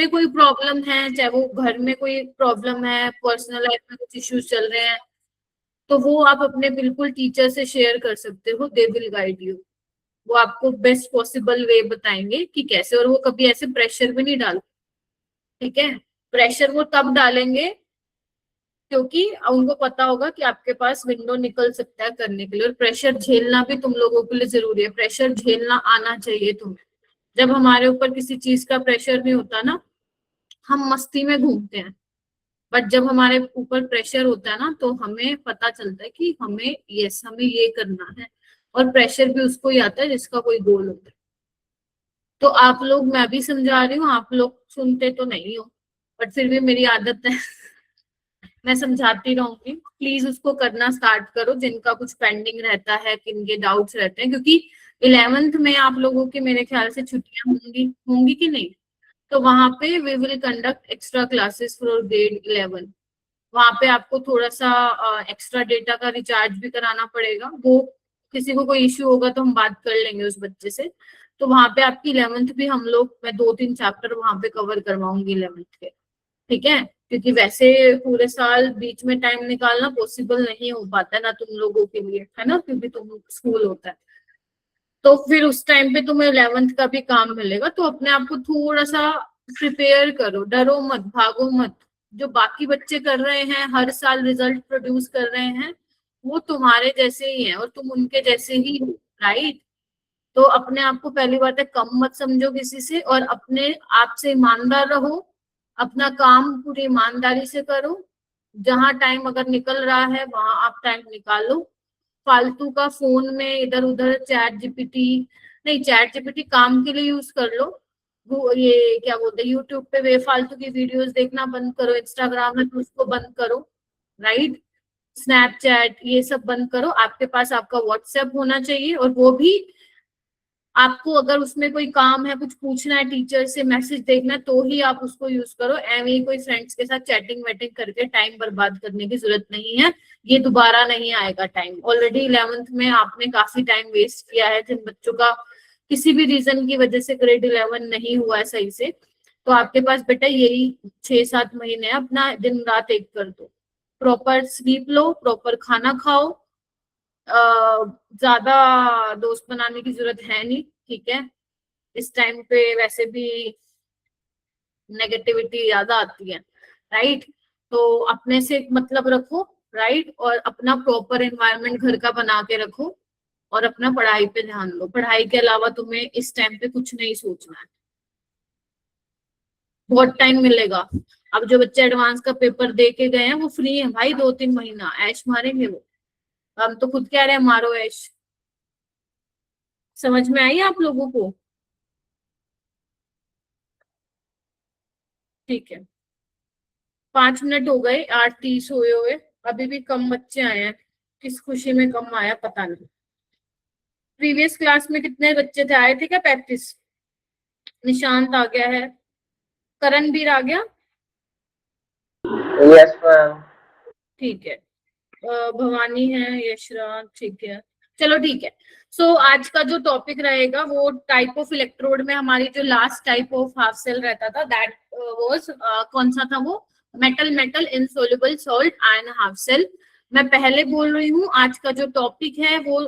में कोई प्रॉब्लम है, चाहे वो घर में कोई प्रॉब्लम है, पर्सनल लाइफ में कुछ इश्यूज चल रहे हैं, तो वो आप अपने बिल्कुल टीचर से शेयर कर सकते हो। They will guide you. वो आपको बेस्ट पॉसिबल वे बताएंगे कि कैसे, और वो कभी ऐसे प्रेशर भी नहीं डालते। ठीक है, प्रेशर वो तब डालेंगे क्योंकि उनको पता होगा कि आपके पास विंडो निकल सकता है करने के लिए, और प्रेशर झेलना भी तुम लोगों के लिए जरूरी है। प्रेशर झेलना आना चाहिए तुम्हें। जब हमारे ऊपर किसी चीज का प्रेशर नहीं होता ना, हम मस्ती में घूमते हैं, बट जब हमारे ऊपर प्रेशर होता है ना, तो हमें पता चलता है कि हमें हमें ये करना है। और प्रेशर भी उसको ही आता है जिसका कोई गोल होता है। तो आप लोग, मैं भी समझा रही हूँ, आप लोग सुनते तो नहीं हो, बट फिर भी मेरी आदत है मैं समझाती रहूंगी। प्लीज उसको करना स्टार्ट करो, जिनका कुछ पेंडिंग रहता है, किनके डाउट्स रहते हैं, क्योंकि 11th में आप लोगों की मेरे ख्याल से छुट्टियां होंगी, होंगी कि नहीं। तो वहां पे we will conduct extra classes for grade 11। वहां पे आपको थोड़ा सा एक्स्ट्रा डेटा का रिचार्ज भी कराना पड़ेगा। वो किसी को कोई इश्यू होगा तो हम बात कर लेंगे उस बच्चे से। तो वहां पे आपकी 11th भी हम लोग, मैं 2-3 चैप्टर वहां पे कवर करवाऊंगी 11th के। ठीक है, क्योंकि वैसे पूरे साल बीच में टाइम निकालना पॉसिबल नहीं हो पाता है ना तुम लोगों के लिए, है ना, क्योंकि तुम स्कूल होता है। तो फिर उस टाइम पे तुम्हें 11th का भी काम मिलेगा। तो अपने आप को थोड़ा सा प्रिपेयर करो, डरो मत, भागो मत। जो बाकी बच्चे कर रहे हैं, हर साल रिजल्ट प्रोड्यूस कर रहे हैं, वो तुम्हारे जैसे ही हैं और तुम उनके जैसे ही हो। राइट। तो अपने आप को, पहली बात है, कम मत समझो किसी से, और अपने आप से ईमानदार रहो। अपना काम पूरी ईमानदारी से करो। जहां टाइम अगर निकल रहा है वहां आप टाइम निकालो। फालतू का फोन में इधर उधर चैट जीपीटी, नहीं चैट जीपीटी काम के लिए यूज कर लो। वो ये क्या बोलते हैं, यूट्यूब पे बेफालतू की वीडियोस देखना बंद करो। इंस्टाग्राम है तो उसको बंद करो। राइट। स्नैपचैट ये सब बंद करो। आपके पास आपका व्हाट्सएप होना चाहिए, और वो भी आपको अगर उसमें कोई काम है, कुछ पूछना है, टीचर से मैसेज देखना है, तो ही आप उसको यूज करो। एवं ही कोई फ्रेंड्स के साथ चैटिंग वेटिंग करके टाइम बर्बाद करने की जरूरत नहीं है। ये दोबारा नहीं आएगा टाइम। ऑलरेडी 11th में आपने काफी टाइम वेस्ट किया है, जिन बच्चों का किसी भी रीजन की वजह से ग्रेड 11 नहीं हुआ है सही से। तो आपके पास बेटा यही 6-7 महीने है, अपना दिन रात एक कर दो। प्रॉपर स्लीप लो, प्रॉपर खाना खाओ। ज्यादा दोस्त बनाने की जरूरत है नहीं। ठीक है, इस टाइम पे वैसे भी नेगेटिविटी ज्यादा आती है। राइट। तो अपने से मतलब रखो। राइट। और अपना प्रॉपर एनवायरनमेंट घर का बना के रखो, और अपना पढ़ाई पे ध्यान दो। पढ़ाई के अलावा तुम्हें इस टाइम पे कुछ नहीं सोचना है। बहुत टाइम मिलेगा। अब जो बच्चे एडवांस का पेपर दे के गए हैं वो फ्री है भाई, 2-3 महीना ऐश मारेंगे वो। हम तो खुद कह रहे हैं मारो ऐश। समझ में आई आप लोगों को? ठीक है, 5 मिनट हो गए, 8:30 हुए हुए। अभी भी कम बच्चे आए हैं। किस खुशी में कम आया पता नहीं। प्रीवियस क्लास में कितने बच्चे थे, आए थे क्या 35? निशांत आ गया है, करणवीर आ गया। Yes ma'am. ठीक है, भवानी है, यशराज, ठीक है। चलो ठीक है। सो आज का जो टॉपिक रहेगा वो टाइप ऑफ इलेक्ट्रोड में, हमारी जो last type of half cell रहता था, दैट वाज कौन सा था वो? Metal metal insoluble salt ion half cell. मैं पहले बोल रही हूँ, आज का जो टॉपिक है वो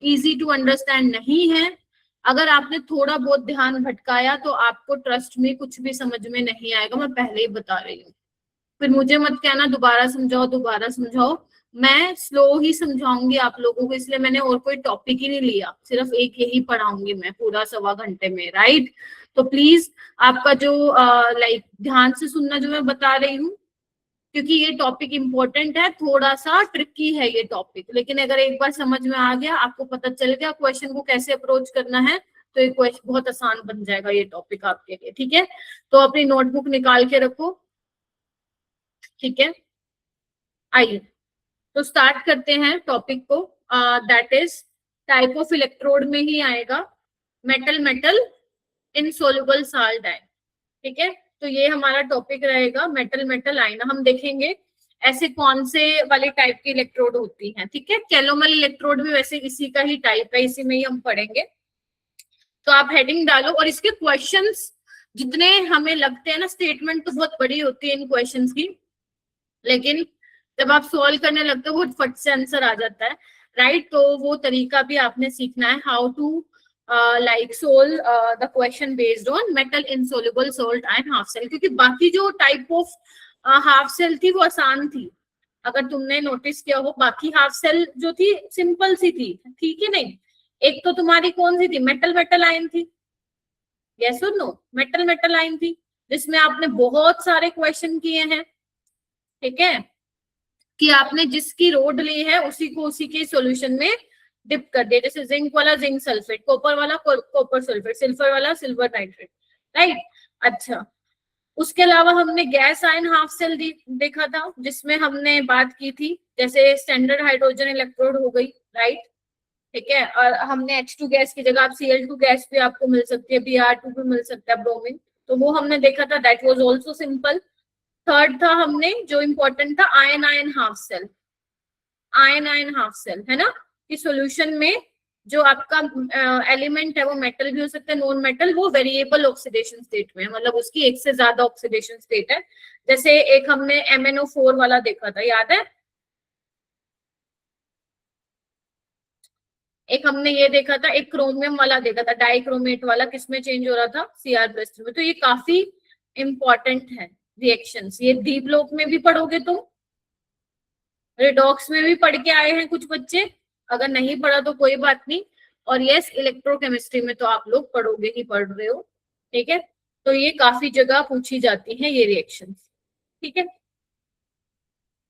इजी टू अंडरस्टैंड नहीं है। अगर आपने थोड़ा बहुत ध्यान भटकाया तो आपको ट्रस्ट में कुछ भी समझ में नहीं आएगा, मैं पहले ही बता रही हूँ। फिर मुझे मत कहना दोबारा समझाओ दोबारा समझाओ। मैं स्लो ही समझाऊंगी आप लोगों को, इसलिए मैंने और कोई टॉपिक ही नहीं लिया, सिर्फ एक यही पढ़ाऊंगी मैं पूरा 1.25 घंटे में। राइट। तो प्लीज आपका जो लाइक ध्यान से सुनना जो मैं बता रही हूँ, क्योंकि ये टॉपिक इंपॉर्टेंट है, थोड़ा सा ट्रिकी है ये टॉपिक। लेकिन अगर एक बार समझ में आ गया, आपको पता चल गया क्वेश्चन को कैसे अप्रोच करना है, तो ये क्वेश्चन बहुत आसान बन जाएगा ये टॉपिक आपके लिए। ठीक है, तो अपनी नोटबुक निकाल के रखो। ठीक है, आइए तो स्टार्ट करते हैं टॉपिक को। That is type of electrode में ही आएगा, metal metal insoluble salt ion. ठीक है, तो ये हमारा टॉपिक रहेगा, मेटल मेटल आयन। हम देखेंगे ऐसे कौन से वाली टाइप की इलेक्ट्रोड होती हैं। ठीक है, कैलोमल इलेक्ट्रोड भी वैसे इसी का ही टाइप है, इसी में ही हम पढ़ेंगे। तो आप हेडिंग डालो और इसके क्वेश्चंस जितने हमें लगते हैं ना स्टेटमेंट तो बहुत बड़ी होती है इन क्वेश्चंस की, लेकिन जब आप सॉल्व करने लगते हो वो फट से आंसर आ जाता है, राइट। तो वो तरीका भी आपने सीखना है, how to like solve the question based on metal insoluble salt ion half cell, क्योंकि बाकी जो टाइप ऑफ हाफ सेल थी वो आसान थी। अगर तुमने नोटिस किया हो बाकी हाफ सेल जो थी सिंपल सी थी, ठीक है नहीं। एक तो तुम्हारी कौन सी थी, मेटल मेटल आयन थी, यस और नो, मेटल मेटल आयन थी, जिसमें आपने बहुत सारे क्वेश्चन किए हैं, ठीक है, कि आपने जिसकी रोड ली है उसी को उसी के सॉल्यूशन में डिप कर दिया, जैसे जिंक वाला जिंक सल्फेट, कॉपर वाला कॉपर सल्फेट, सिल्वर वाला सिल्वर नाइट्रेट, राइट। अच्छा, उसके अलावा हमने गैस आयन हाफ सेल देखा था, जिसमें हमने बात की थी जैसे स्टैंडर्ड हाइड्रोजन इलेक्ट्रोड हो गई, राइट, ठीक है। और हमने H2 गैस की जगह आप Cl2 गैस भी आपको मिल सकती है, Br2 भी मिल सकता है, ब्रोमीन, तो वो हमने देखा था, that was also simple. Third था हमने जो इंपॉर्टेंट था ion ion half cell, ion ion half cell, है ना, कि सॉल्यूशन में जो आपका एलिमेंट है वो मेटल भी हो सकता है, नॉन मेटल, वो वेरिएबल ऑक्सीडेशन स्टेट में, मतलब उसकी एक से ज्यादा ऑक्सीडेशन स्टेट है। जैसे एक हमने MnO4 वाला देखा था, याद है, एक हमने ये देखा था, एक क्रोमियम वाला देखा था, डाइक्रोमेट वाला, किसमें चेंज हो रहा था, Cr+ में। तो ये काफी इंपॉर्टेंट है रिएक्शंस, ये डी ब्लॉक में भी पढ़ोगे तुम, रिडॉक्स में भी पढ़ के आए हैं कुछ बच्चे, अगर नहीं पढ़ा तो कोई बात नहीं, और यस इलेक्ट्रोकेमिस्ट्री में तो आप लोग पढ़ोगे ही पढ़ रहे हो, ठीक है। तो ये काफी जगह पूछी जाती है ये रिएक्शंस, ठीक है।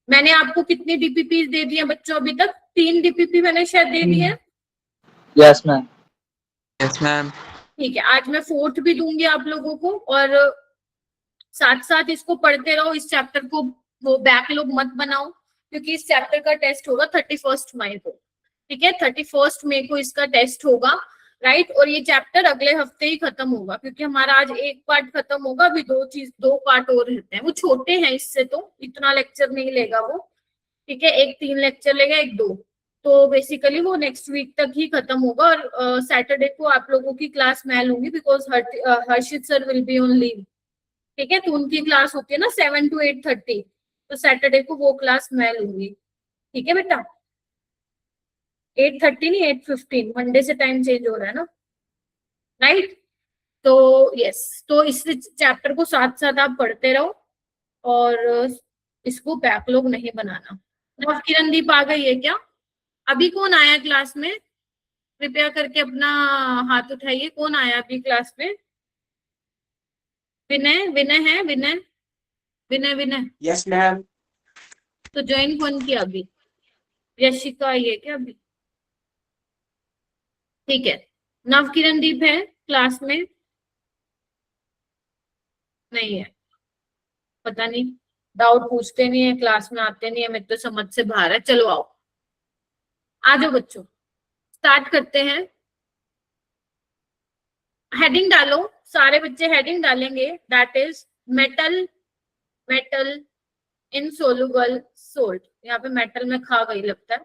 मैंने आपको कितनी डीपीपी दे दी है बच्चों अभी तक, 3 डीपीपी मैंने शायद दे दी है, यस मैम, यस मैम। ठीक है। आज मैं 4th भी दूंगी आप लोगों को, और साथ साथ इसको पढ़ते रहो, इस चैप्टर को वो बैकलॉग मत बनाओ, क्योंकि इस चैप्टर का टेस्ट होगा 31 मई को, ठीक है, 31 मई को इसका टेस्ट होगा, राइट। और ये चैप्टर अगले हफ्ते ही खत्म होगा, क्योंकि हमारा आज एक पार्ट खत्म होगा, अभी दो पार्ट और रहते हैं, वो छोटे हैं इससे, तो इतना लेक्चर नहीं लेगा वो, ठीक है, एक 3 लेक्चर लेगा, एक 2, तो बेसिकली वो नेक्स्ट वीक तक ही खत्म होगा। और सैटरडे को आप लोगों की क्लास मैं लूंगी, because Harshit sir will be on leave, ठीक है, तो उनकी क्लास होती है ना 7 to 8:30, तो सैटरडे को वो क्लास मैं लूंगी, ठीक है बेटा, 8:30 नहीं 8:15, मंडे से टाइम चेंज हो रहा है ना, राइट। तो यस, तो इस चैप्टर को साथ साथ आप पढ़ते रहो, और इसको बैकलॉग नहीं बनाना। अब किरणदीप आ गई है क्या, अभी कौन आया क्लास में, कृपया करके अपना हाथ उठाइए, कौन आया अभी क्लास में, विनय, विनय है, विनय, विनय, विनय, यस मैम। तो ज्वाइन कौन किया अभी, यशिका आई है क्या अभी, ठीक है। नव किरणदीप है क्लास में, नहीं है, पता नहीं, डाउट पूछते नहीं है, क्लास में आते नहीं है, मेरे तो समझ से बाहर है। चलो आओ, आ जाओ बच्चों, स्टार्ट करते हैं। हेडिंग डालो, सारे बच्चे हेडिंग डालेंगे, that is metal, metal insoluble salt, यहाँ पे मेटल में खा गई लगता है,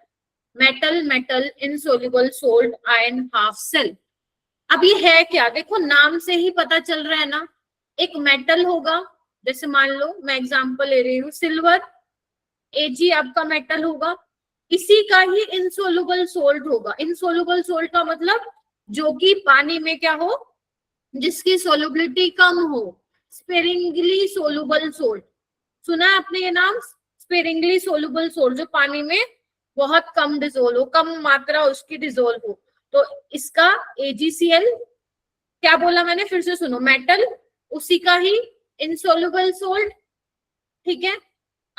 metal metal insoluble salt ion half cell. अब ये है क्या, देखो नाम से ही पता चल रहा है ना, एक मेटल होगा, जैसे मान लो मैं एग्जांपल ले रही हूँ, सिल्वर, Ag आपका मेटल होगा, इसी का ही इनसोल्युबल सोल्ट होगा। इनसोल्युबल सोल्ट का मतलब जो कि पानी में क्या हो, जिसकी सोलुबिलिटी कम हो, स्पेरिंगली सोलुबल सोल्ट, सुना है आपने ये नाम, स्पेरिंगली सोलुबल सोल्ट, जो पानी में बहुत कम डिजोल्व हो, कम मात्रा उसकी डिजोल्व हो, तो इसका AgCl, क्या बोला मैंने, फिर से सुनो, मेटल, उसी का ही इनसोल्युबल सोल्ट, ठीक है।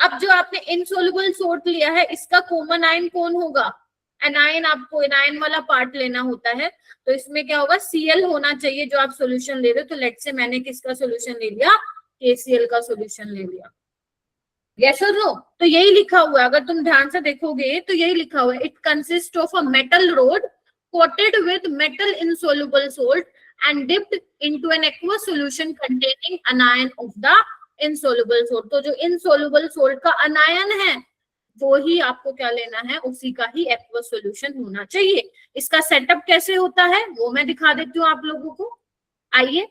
अब जो आपने इनसोल्युबल सोल्ट लिया है, इसका कॉमन आयन कौन होगा, एनायन, आपको एनायन वाला पार्ट लेना होता है, तो इसमें क्या होगा, Cl होना चाहिए जो आप सोल्यूशन ले रहे हो, तो लेट से मैंने किसका सोल्यूशन ले लिया, KCl का सोल्यूशन ले लिया, यस और नो। तो यही लिखा हुआ है, अगर तुम ध्यान से देखोगे तो यही लिखा हुआ है, it consist of a metal road coated with metal insoluble salt and dipped into an aqueous solution containing anion of the insoluble salt। तो जो insoluble salt का अनायन है वो ही आपको क्या लेना है, उसी का ही एक्वस सॉल्यूशन होना चाहिए। इसका सेटअप कैसे होता है वो मैं दिखा देती हूँ आप लोगों को, आइए।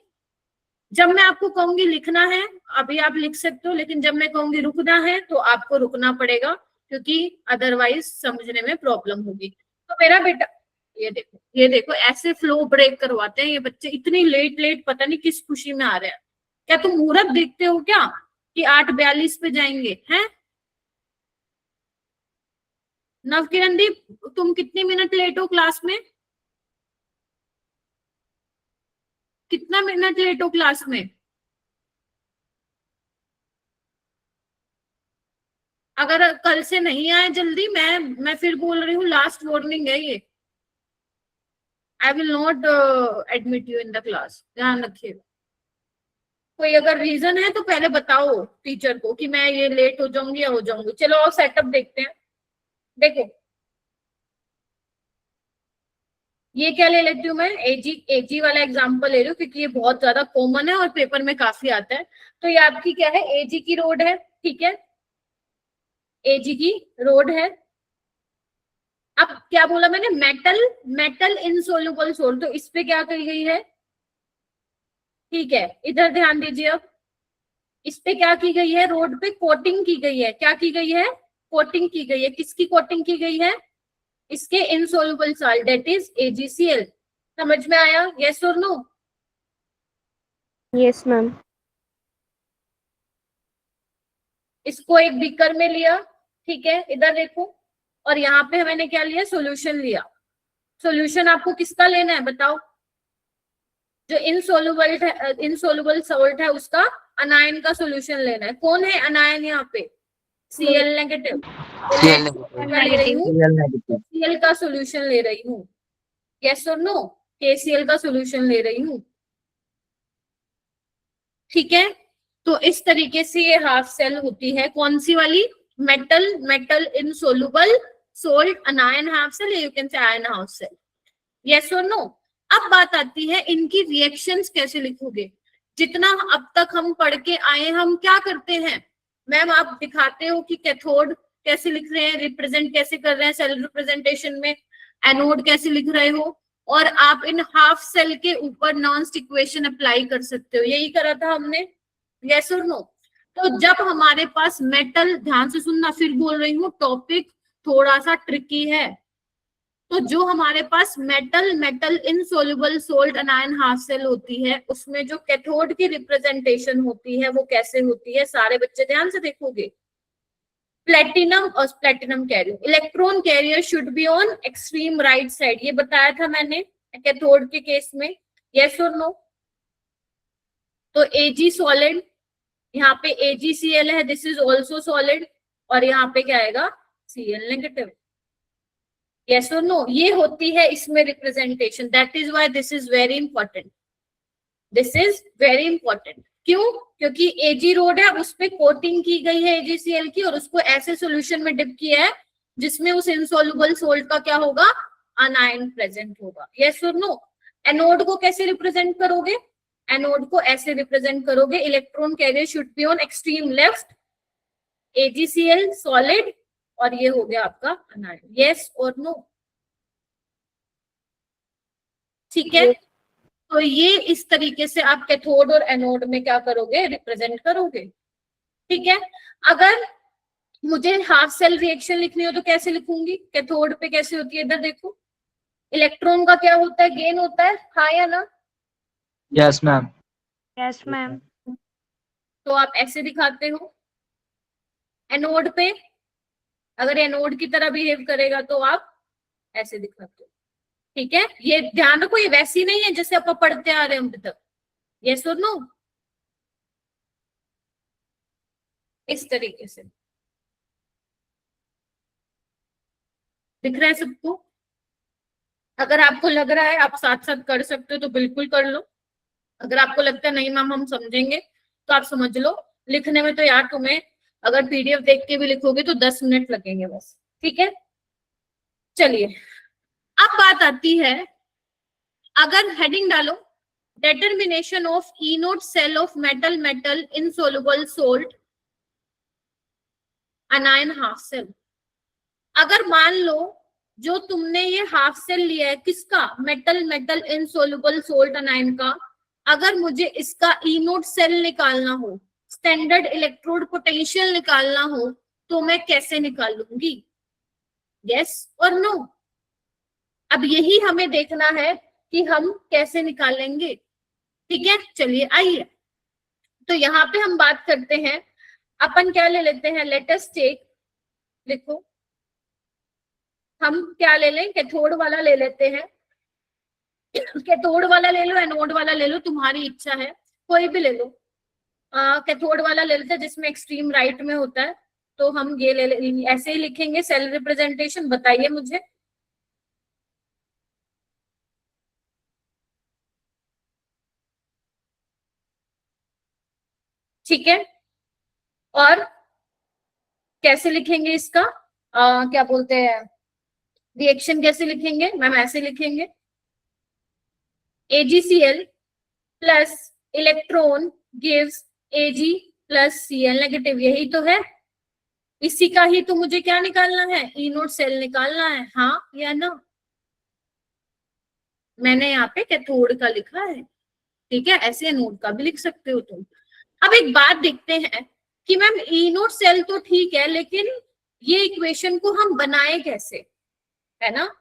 जब मैं आपको कहूंगी लिखना है अभी आप लिख सकते हो, लेकिन जब मैं कहूंगी रुकना है तो आपको रुकना पड़ेगा, क्योंकि अदरवाइज समझने में प्रॉब्लम होगी। तो मेरा बेटा ये देखो ऐसे फ्लो ब्रेक करवाते हैं ये बच्चे, इतनी लेट लेट पता नहीं किस खुशी में आ रहे हैं। क्या तुम मुहूर्त देखते हो क्या कि 8:42 पे जाएंगे हैं? नवकिरण दी, तुम कितनी मिनट लेट हो क्लास में? कितना मिनट लेट हो क्लास में? अगर कल से नहीं आए जल्दी, मैं फिर बोल रही हूँ, लास्ट वार्निंग है ये। I will not admit you in the class, ध्यान रखिएगा। कोई अगर रीजन है तो पहले बताओ टीचर को कि मैं ये लेट हो जाऊंगी या हो जाऊंगी। चलो और सेटअप देखते हैं। देखो ये क्या ले लेती हूँ मैं, एजी वाला एग्जांपल ले रही हूँ क्योंकि ये बहुत ज्यादा कॉमन है और पेपर में काफी आता है। तो ये आपकी क्या है, एजी की रोड है, ठीक है, एजी की रोड है। अब क्या बोला मैंने, मेटल मेटल इनसोल्युबल सोल्ट, तो इस पे क्या कही गई है, ठीक है, इधर ध्यान दीजिए। अब इस पे क्या की गई है, रोड पे कोटिंग की गई है। क्या की गई है, कोटिंग की गई है। किसकी कोटिंग की गई है, इसके insoluble salt, that is AgCl। समझ में आया, यस और नो? Yes ma'am. इसको एक बीकर में लिया, ठीक है, इधर देखो, और यहाँ पे मैंने क्या लिया, सोल्यूशन लिया। सोल्यूशन आपको किसका लेना है बताओ, जो इनसोल्युबल सॉल्ट है उसका अनायन का सोल्यूशन लेना है। कौन है अनायन यहाँ पे, Cl नेगेटिव। मैं ले रही हूँ Cl का सोल्यूशन ले रही हूँ, यस और नो, KCl का सोल्यूशन ले रही हूँ, ठीक है। तो इस तरीके से ये हाफ सेल होती है, कौन सी वाली, metal metal insoluble salt anion half cell, you can say ion half cell, yes और नो। अब बात आती है इनकी रिएक्शंस कैसे लिखोगे। जितना अब तक हम पढ़ के आए, हम क्या करते हैं मैम, आप दिखाते हो कि कैथोड कैसे लिख रहे हैं, रिप्रेजेंट कैसे कर रहे हैं सेल रिप्रेजेंटेशन में, एनोड कैसे लिख रहे हो, और आप इन हाफ सेल के ऊपर नॉन्स इक्वेशन अप्लाई कर सकते हो। यही करा था हमने, यस और नो। तो जब हमारे पास मेटल, ध्यान से सुनना, फिर बोल रही हूँ टॉपिक थोड़ा सा ट्रिकी है। तो जो हमारे पास metal metal insoluble salt anion half cell होती है, उसमें जो कैथोड की रिप्रेजेंटेशन होती है वो कैसे होती है, सारे बच्चे ध्यान से देखोगे। प्लेटिनम और platinum carrier, electron carrier should be on extreme right side, ये बताया था मैंने कैथोड के केस में, यस और नो। तो Ag सॉलिड, यहाँ पे AgCl है, दिस इज ऑल्सो सॉलिड, और यहाँ पे क्या आएगा, Cl नेगेटिव, यस और नो। ये होती है इसमें representation, that is why this is very important, this is very important. क्यों, क्योंकि एजी रोड है, उस पर कोटिंग की गई है AgCl की, और उसको ऐसे सोल्यूशन में डिप किया है जिसमें उस इनसोल्युबल सोल्ट का क्या होगा, अनायन प्रेजेंट होगा, यस और नो। एनोड को कैसे रिप्रेजेंट करोगे, एनोड को ऐसे रिप्रेजेंट करोगे, electron carrier should be on extreme left, AgCl solid, और ये हो गया आपका अनायन, यस और नो, ठीक है। तो ये इस तरीके से आप कैथोड और एनोड में क्या करोगे, रिप्रेजेंट करोगे, ठीक है। अगर मुझे हाफ सेल रिएक्शन लिखनी हो तो कैसे लिखूंगी, कैथोड पे कैसे होती है, इधर देखो, इलेक्ट्रॉन का क्या होता है, गेन होता है, हाँ या ना? Yes ma'am. Yes ma'am. तो आप ऐसे दिखाते हो। एनोड पे अगर एनोड की तरह बिहेव करेगा तो आप ऐसे दिखाते हो, ठीक है। ये ध्यान रखो, ये वैसी नहीं है जैसे आप पढ़ते आ रहे हैं अभी तक, यस और नो, इस तरीके से दिख रहा है सबको। अगर आपको लग रहा है आप साथ साथ कर सकते हो तो बिल्कुल कर लो, अगर आपको लगता है नहीं मैम हम समझेंगे तो आप समझ लो। लिखने में तो यार तुम्हें अगर PDF देख के भी लिखोगे तो 10 मिनट लगेंगे बस, ठीक है। चलिए अब बात आती है, अगर हेडिंग डालो, determination of E0 cell of metal metal insoluble salt anion half cell। अगर मान लो जो तुमने ये हाफ सेल लिया है किसका, मेटल मेटल इनसोल्युबल सोल्ट अनायन का, अगर मुझे इसका ई नोड सेल निकालना हो, स्टैंडर्ड इलेक्ट्रोड पोटेंशियल निकालना हो, तो मैं कैसे निकालूंगी? यस और नो? अब यही हमें देखना है कि हम कैसे निकालेंगे। ठीक है, चलिए आइए। तो यहाँ पे हम बात करते हैं, अपन क्या ले लेते हैं, लेट अस टेक, लिखो, हम क्या ले लें, कैथोड वाला ले लेते हैं। कैथोड वाला ले लो, एनोड वाला ले लो, तुम्हारी इच्छा है, कोई भी ले लो। कैथोड वाला ले लेते हैं जिसमें एक्सट्रीम राइट में होता है, तो हम ये ऐसे ही लिखेंगे सेल रिप्रेजेंटेशन। बताइए मुझे। ठीक है, और कैसे लिखेंगे इसका, क्या बोलते हैं, रिएक्शन कैसे लिखेंगे मैम? ऐसे लिखेंगे, AgCl plus electron gives Ag plus Cl negative. यही तो है, इसी का ही तो मुझे क्या निकालना है, ई नोड सेल निकालना है, हाँ या ना? मैंने यहाँ पे कैथोड का लिखा है, ठीक है, ऐसे एनोड का भी लिख सकते हो तुम। अब एक बात देखते हैं कि मैम ई नोड सेल तो ठीक है, लेकिन ये इक्वेशन को हम बनाए कैसे, है ना?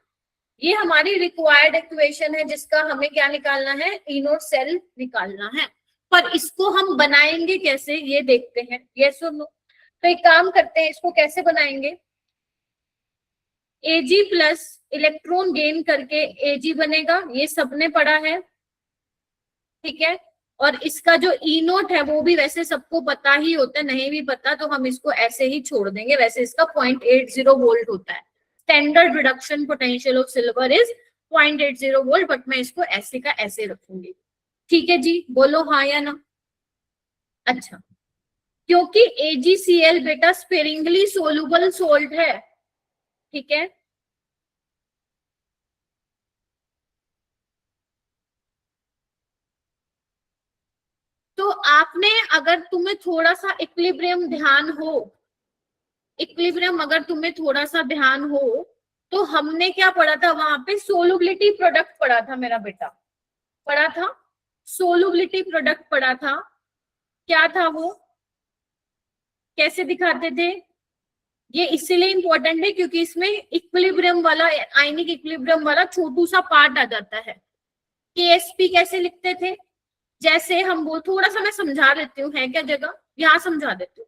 ये हमारी रिक्वायर्ड इक्वेशन है जिसका हमें क्या निकालना है, ई नोड सेल निकालना है। पर इसको हम बनाएंगे कैसे, ये देखते हैं, यस और नो? तो एक काम करते हैं, इसको कैसे बनाएंगे, Ag प्लस इलेक्ट्रॉन गेन करके Ag बनेगा, ये सबने पढ़ा है, ठीक है। और इसका जो ई नोट है वो भी वैसे सबको पता ही होता है, नहीं भी पता तो हम इसको ऐसे ही छोड़ देंगे, वैसे इसका 0.80 वोल्ट होता है। Standard reduction potential of silver is 0.80 volt, but मैं इसको ऐसे का ऐसे रखूंगी। ठीक है जी, बोलो हाँ या ना? अच्छा, क्योंकि AgCl बेटा स्पेरिंगली सोलुबल सोल्ट है, ठीक है। तो आपने, अगर तुम्हें थोड़ा सा इक्विलिब्रियम ध्यान हो, इक्विलिब्रियम अगर तुम्हें थोड़ा सा ध्यान हो, तो हमने क्या पढ़ा था वहां पे, सोलुबिलिटी प्रोडक्ट पढ़ा था मेरा बेटा, पढ़ा था, सोलुबिलिटी प्रोडक्ट पढ़ा था। क्या था वो, कैसे दिखाते थे? ये इसलिए इंपॉर्टेंट है क्योंकि इसमें इक्विलिब्रियम वाला, आयनिक इक्विलिब्रियम वाला छोटू सा पार्ट आ जाता है। KSP कैसे लिखते थे, जैसे हम वो, थोड़ा सा मैं समझा देती हूँ, है क्या जगह, यहाँ समझा देती हूँ।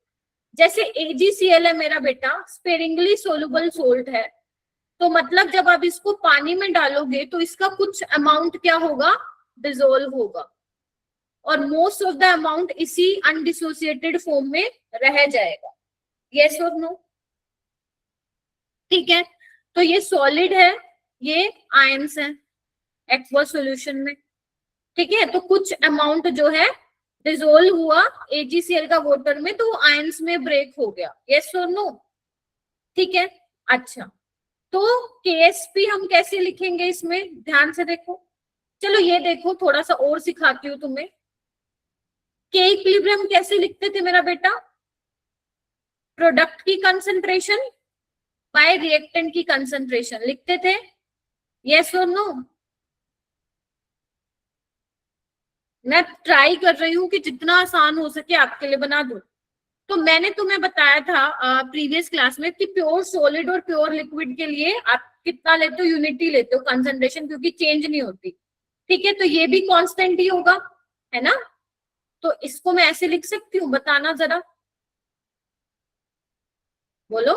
जैसे AgCl है मेरा बेटा, स्पेरिंगली सोलुबल सोल्ट है, तो मतलब जब आप इसको पानी में डालोगे तो इसका कुछ अमाउंट क्या होगा, डिसोल्व होगा, और मोस्ट ऑफ द अमाउंट इसी अनडिसोसिएटेड फॉर्म में रह जाएगा। यस और नो? ठीक है, तो ये सॉलिड है, ये आयंस है एक्वा सॉल्यूशन में, ठीक है। तो कुछ अमाउंट जो है डिसोल्व हुआ AgCl का वाटर में, तो वो आयंस में ब्रेक हो गया। यस और नो? ठीक है, अच्छा, तो KSP हम कैसे लिखेंगे इसमें, ध्यान से देखो। चलो ये देखो, थोड़ा सा और सिखाती हूँ तुम्हें। के इक्विलिब्रियम कैसे लिखते थे मेरा बेटा, प्रोडक्ट की कंसंट्रेशन बाय रिएक्टेंट की कंसंट्रेशन लिखते थे। यस और नो? मैं ट्राई कर रही हूँ कि जितना आसान हो सके आपके लिए बना दूं। तो मैंने तुम्हें बताया था प्रीवियस क्लास में कि प्योर सॉलिड और प्योर लिक्विड के लिए आप कितना लेते हो, यूनिटी लेते हो कंसंट्रेशन, क्योंकि चेंज नहीं होती। ठीक है, तो ये भी कांस्टेंट ही होगा, है ना? तो इसको मैं ऐसे लिख सकती हूँ, बताना जरा, बोलो।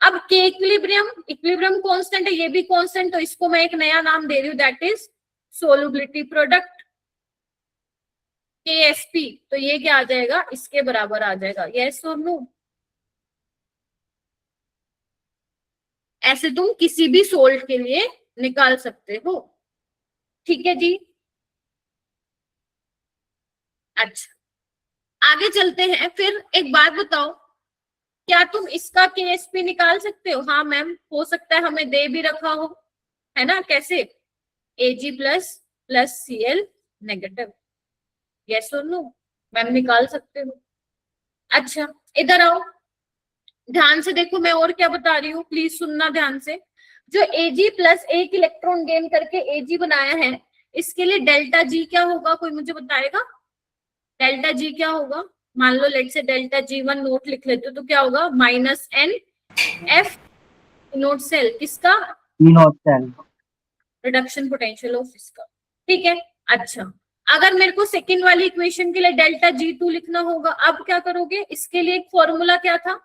अब के इक्विलिब्रियम, इक्विलिब्रियम कांस्टेंट है, ये भी कांस्टेंट, तो इसको मैं एक नया नाम दे रही हूँ, that is solubility product, KSP। तो ये क्या आ जाएगा, इसके बराबर आ जाएगा। यस और नो? ऐसे तुम किसी भी सोल्ट के लिए निकाल सकते हो। ठीक है जी, अच्छा, आगे चलते हैं। फिर एक बात बताओ, क्या तुम इसका KSP निकाल सकते हो? हाँ मैम, हो सकता है हमें दे भी रखा हो, है ना? कैसे, Ag plus plus Cl negative. Yes और नो? मैम निकाल सकते हो। अच्छा, इधर आओ, ध्यान से देखो मैं और क्या बता रही हूँ, प्लीज सुनना ध्यान से। जो Ag प्लस एक इलेक्ट्रॉन गेन करके Ag बनाया है, इसके लिए डेल्टा जी क्या होगा, कोई मुझे बताएगा? डेल्टा जी क्या होगा? मान लो let say delta G one naught लिख लेते हो तो क्या होगा? Minus n F naught cell किसका? E naught cell. Reduction potential of इसका। ठीक है। अच्छा, अगर मेरे को सेकेंड वाली इक्वेशन के लिए डेल्टा जी टू लिखना होगा, अब क्या करोगे? इसके लिए एक फॉर्मूला क्या था?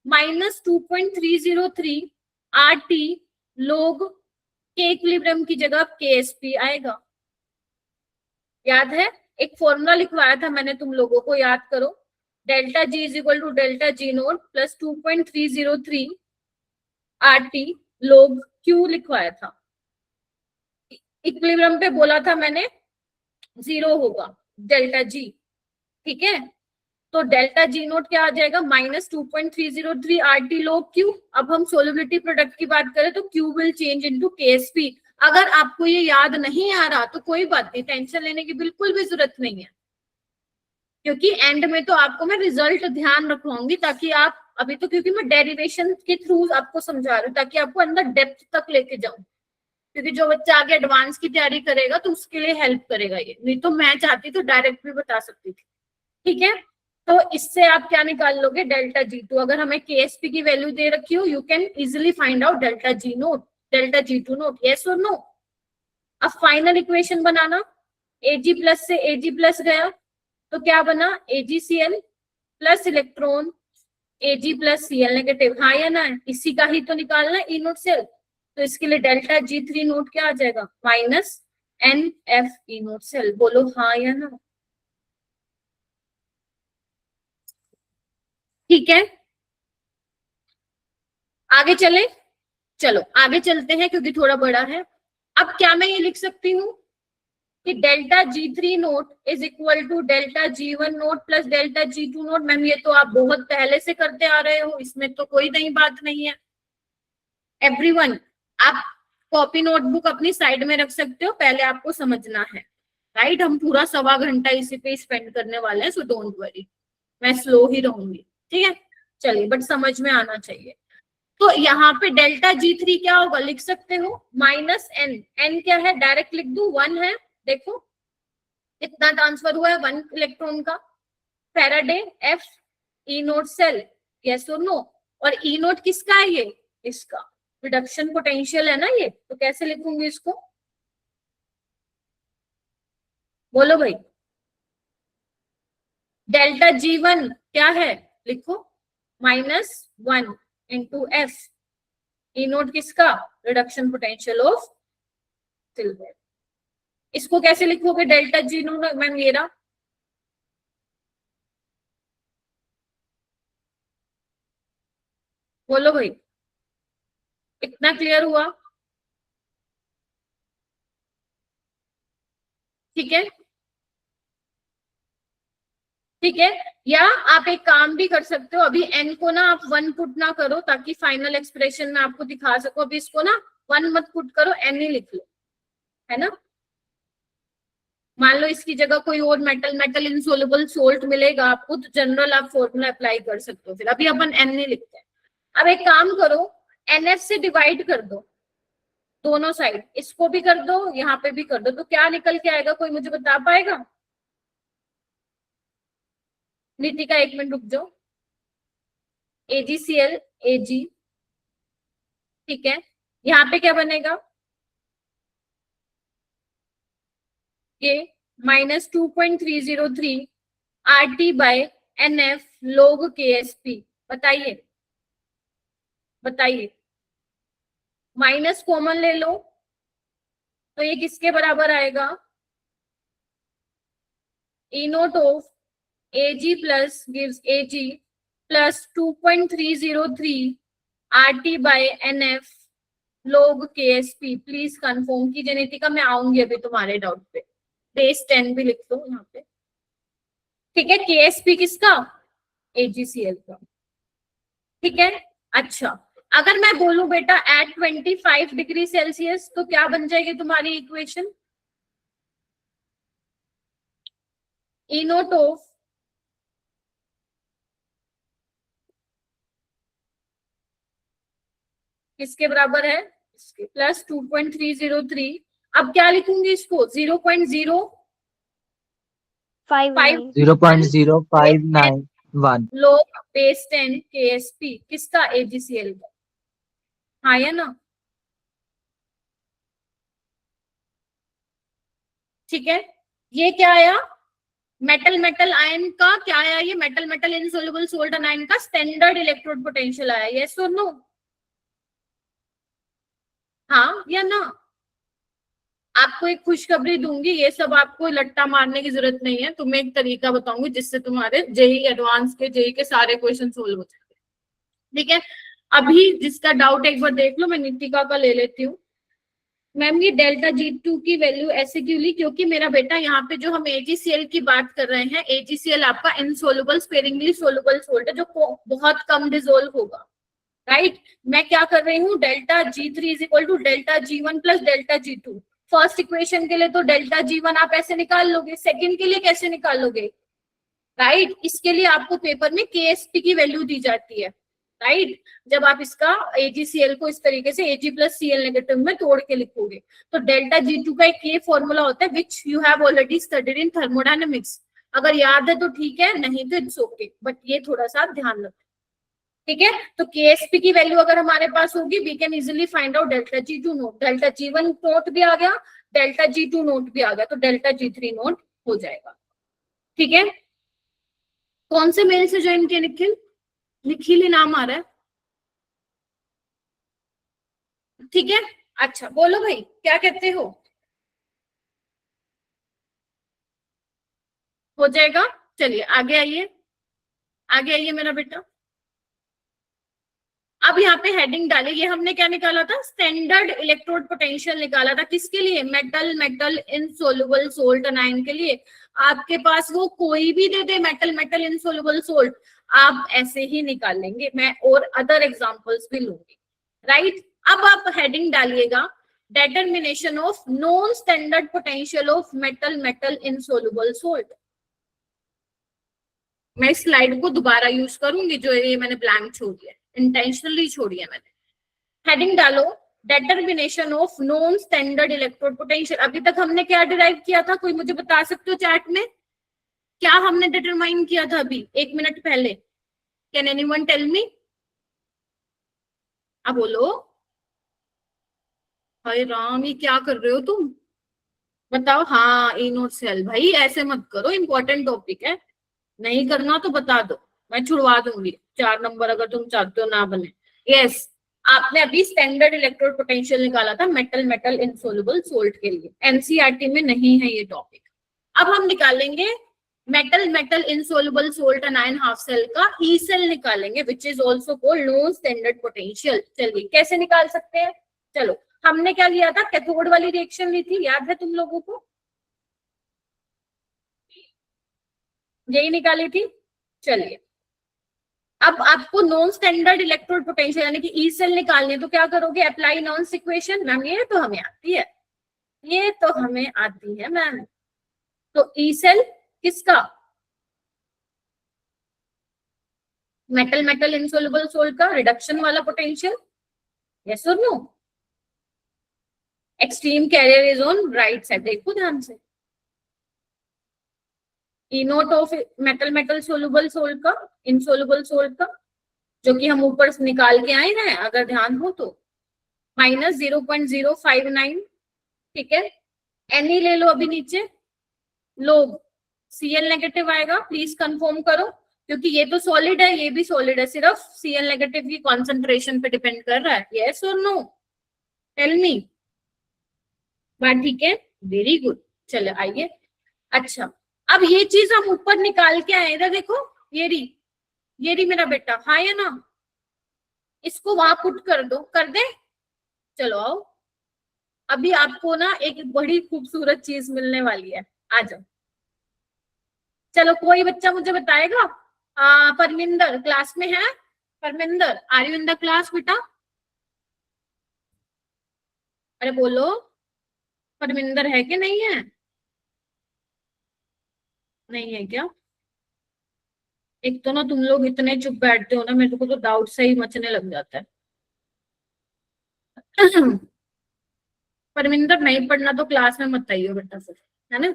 -2.303 आर टी लोग के इक्विलिब्रियम की जगह के एस पी आएगा। याद है? एक फॉर्मूला लिखवाया था मैंने तुम लोगों को, याद करो। Delta G is equal to delta G naught plus 2.303 R T log Q लिखवाया था। इक्विलिब्रियम पे बोला था मैंने 0 होगा डेल्टा जी। ठीक है, तो डेल्टा जी नोट क्या आ जाएगा? -2.303 आर टी लोग क्यू। अब हम सोलिबिलिटी प्रोडक्ट की बात करें तो Q will change into Ksp. अगर आपको ये याद नहीं आ रहा तो कोई बात नहीं, टेंशन लेने की बिल्कुल भी जरूरत नहीं है, क्योंकि एंड में तो आपको मैं रिजल्ट ध्यान रखवाऊंगी ताकि आप, अभी तो क्योंकि मैं डेरिवेशन के थ्रू आपको समझा रही हूँ ताकि आपको अंदर डेप्थ तक लेके जाऊं, क्योंकि जो बच्चा आगे एडवांस की तैयारी करेगा तो उसके लिए हेल्प करेगा ये। नहीं तो मैं चाहती तो डायरेक्ट भी बता सकती थी। ठीक है, तो इससे आप क्या निकाल लोगे? Delta G two. अगर हमें केएसपी की वैल्यू दे रखी हो, you can easily find out delta G naught, delta G two naught. Yes और नो? अब फाइनल इक्वेशन बनाना, एजी प्लस से एजी प्लस गया तो क्या बना? AgCl plus electron Ag plus Cl negative. हाँ या ना? इसी का ही तो निकालना है, ई नोट सेल। तो इसके लिए डेल्टा जी थ्री नोट क्या आ जाएगा? Minus n F E naught cell. बोलो हाँ या ना? ठीक है, आगे चले? चलो आगे चलते हैं क्योंकि थोड़ा बड़ा है। अब क्या मैं ये लिख सकती हूँ कि delta G three naught is equal to delta G one naught plus delta G two naught? Ma'am ये तो आप बहुत पहले से करते आ रहे हो, इसमें तो कोई नई बात नहीं है। एवरीवन, आप कॉपी नोटबुक अपनी साइड में रख सकते हो, पहले आपको समझना है। राइट, हम पूरा 1.25 घंटा इसी पे स्पेंड करने वाले हैं, सो डोंट वरी, मैं स्लो ही रहूंगी। ठीक है, चलिए, बट समझ में आना चाहिए। तो यहाँ पे डेल्टा जी थ्री क्या होगा? लिख सकते हो माइनस एन। एन क्या है? डायरेक्ट लिख दू, 1 है। देखो कितना ट्रांसफर हुआ है, 1 इलेक्ट्रॉन का। Faraday F E naught cell, yes और नो? और ई नोट किसका है? ये इसका रिडक्शन पोटेंशियल है ना ये, तो कैसे लिखूंगी इसको? बोलो भाई। डेल्टा जी वन क्या है? लिखो -1 इंटू एफ ई नोट किसका? Reduction potential of silver. इसको कैसे लिखोगे? डेल्टा जी नोट मैम ये रहा। बोलो भाई, इतना क्लियर हुआ? ठीक है, ठीक है। या आप एक काम भी कर सकते हो, अभी एन को ना आप 1 पुट ना करो ताकि फाइनल एक्सप्रेशन में आपको दिखा सको। अभी इसको ना 1 मत पुट करो, एन ही लिख लो, है ना? मान लो इसकी जगह कोई और मेटल, मेटल इनसोल्युबल सोल्ट मिलेगा आपको, तो जनरल आप फॉर्मूला अप्लाई कर सकते हो। फिर अभी अपन एन नहीं लिखते हैं। अब एक काम करो, एनएफ से डिवाइड कर दो दोनों साइड, इसको भी कर दो, यहाँ पे भी कर दो, तो क्या निकल के आएगा? कोई मुझे बता पाएगा? नीतिका एक मिनट रुक जाओ। एजीसीएल एजी, ठीक है, यहाँ पे क्या बनेगा? ये -2.303 R T by N F लोग के एस पी। बताइए, बताइए। माइनस कॉमन ले लो तो ये किसके बराबर आएगा? E naught of AG plus gives AG plus 2.303 R T by N F लोग K S P. Please confirm की जेनेटिका, मैं आऊंगी अभी तुम्हारे डाउट पे। बेस 10 भी लिख दो यहाँ पे। ठीक है, के एस पी किसका? एजीसीएल का। ठीक है, अच्छा, अगर मैं बोलूं बेटा एट 25 डिग्री सेल्सियस तो क्या बन जाएगी तुम्हारी इक्वेशन? ई नोट ऑफ किसके बराबर है? इसके प्लस 2.303 अब क्या लिखूंगी इसको 0.059 0.0591 log base 10 KSP किसका AgCl का, हाँ या ना? ठीक है, ये क्या आया, मेटल मेटल आयन का क्या आया, ये metal metal insoluble salt ion का स्टैंडर्ड इलेक्ट्रोड पोटेंशियल आया, यस और नो, हाँ या ना? आपको एक खुशखबरी दूंगी, ये सब आपको लट्टा मारने की जरूरत नहीं है, तुम्हें एक तरीका बताऊंगी जिससे तुम्हारे जेई एडवांस के जेई के सारे क्वेश्चन सोल्व हो जाएंगे। ठीक है, अभी जिसका डाउट एक बार देख लो, मैं नितिका का ले लेती हूँ। मैम ये डेल्टा G2 की वैल्यू ऐसे क्यों ली, क्योंकि मेरा बेटा यहाँ पे जो हम AgCl की बात कर रहे हैं, AgCl आपका इनसोल्युबल स्पेरिंगली सोल्युबल सोल्ट है जो बहुत कम डिसोल्व होगा, राइट? मैं क्या कर रही हूँ, delta G3 is equal to delta G1 plus delta G2। First equation के लिए तो डेल्टा G1 आप ऐसे निकाल लोगे, सेकंड के लिए कैसे निकाल लोगे, राइट? इसके लिए आपको पेपर में KSP की वैल्यू दी जाती है, राइट? जब आप इसका AgCl को इस तरीके से Ag प्लस Cl नेगेटिव में तोड़ के लिखोगे, तो डेल्टा G2 का एक ये फॉर्मूला होता है which you have already studied in thermodynamics. अगर याद है तो ठीक है, नहीं तो इट्स ओके, बट ये थोड़ा सा ध्यान रखो, ठीक है? तो KSP की वैल्यू अगर हमारे पास होगी, we can easily find out delta G2 naught, delta G1 naught भी आ गया, डेल्टा G2 नोट भी आ गया, तो डेल्टा G3 नोट हो जाएगा, ठीक है? कौन से मेल से ज्वाइन किया निखिल, निखिल ही नाम आ रहा है, ठीक है? अच्छा बोलो भाई क्या कहते हो जाएगा? चलिए आगे आइए, आगे आइए मेरा बेटा। अब यहाँ पे हेडिंग डाली, ये हमने क्या निकाला था, स्टैंडर्ड इलेक्ट्रोड पोटेंशियल निकाला था, किसके लिए, मेटल मेटल इनसोल्युबल सोल्ट अनायन के लिए। आपके पास वो कोई भी दे दे मेटल मेटल इनसोल्युबल सोल्ट, आप ऐसे ही निकाल लेंगे, मैं और अदर एग्जांपल्स भी लूंगी, राइट? अब आप हेडिंग डालिएगा, determination of non standard potential of metal metal insoluble salt. मैं इस स्लाइड को दोबारा यूज करूंगी, जो ये मैंने ब्लैंक छोड़ी है, इंटेंशनली छोड़ी है मैंने। हेडिंग डालो, determination of non standard electrode potential. अभी तक हमने क्या डिराइव किया था, कोई मुझे बता सकते हो चैट में, क्या हमने डिटरमाइन किया था अभी 1 मिनट पहले, कैन एनीवन टेल मी? अब बोलो, हाय राम ये क्या कर रहे हो तुम, बताओ। हाँ ई नोट सेल, भाई ऐसे मत करो, इंपॉर्टेंट टॉपिक है, नहीं करना तो बता दो, मैं छुड़वा दूंगी 4 नंबर अगर तुम चाहते हो ना बने। यस, आपने अभी स्टैंडर्ड इलेक्ट्रोड पोटेंशियल निकाला था मेटल मेटल इनसोल्युबल सोल्ट के लिए, एनसीईआरटी में नहीं है ये टॉपिक। अब हम निकालेंगे metal metal insoluble salt anion half cell का ई सेल निकालेंगे, which is also called no standard potential. चलिए कैसे निकाल सकते हैं, चलो हमने क्या लिया था, कैथोड वाली रिएक्शन ली थी, याद है तुम लोगों को, यही निकाली थी। चलिए अब आपको नॉन स्टैंडर्ड इलेक्ट्रोड पोटेंशियल यानी कि ई सेल निकालने, तो क्या करोगे, अप्लाई नॉन्स इक्वेशन। मैम ये तो हमें आती है, ये तो हमें आती है मैम। तो ई सेल किसका, मेटल मेटल इनसोल्युबल सोल्ट का रिडक्शन वाला पोटेंशियल, यस और no? Extreme carrier is on right side, देखो ध्यान से, E naught of metal metal soluble salt का, इनसोल्युबल सोल्ट का, जो कि हम ऊपर निकाल के आए हैं अगर ध्यान हो तो, माइनस 0.059, ठीक है? एनी ले लो अभी नीचे, लोग Cl नेगेटिव आएगा, प्लीज कंफर्म करो, क्योंकि ये तो सॉलिड है, ये भी सॉलिड है, सिर्फ Cl नेगेटिव की कॉन्सेंट्रेशन पे डिपेंड कर रहा है, यस और नो, टेल मी। बात ठीक है, वेरी गुड, चलो आइए। अच्छा अब ये चीज हम ऊपर निकाल के आए, इधर देखो, ये रही मेरा बेटा, हाँ या ना? इसको वहां पुट कर दो, कर दे, चलो आओ, अभी आपको ना एक बड़ी खूबसूरत चीज मिलने वाली है, आ जाओ। चलो कोई बच्चा मुझे बताएगा, परमिंदर क्लास में है, Paraminder are you in the class बेटा, अरे बोलो, परमिंदर है कि नहीं है, नहीं है क्या? एक तो ना तुम लोग इतने चुप बैठते हो ना, मेरे को तो डाउट से ही मचने लग जाता है। परमिंदर नहीं पढ़ना तो क्लास में मत आइयो बेटा फिर, है ना,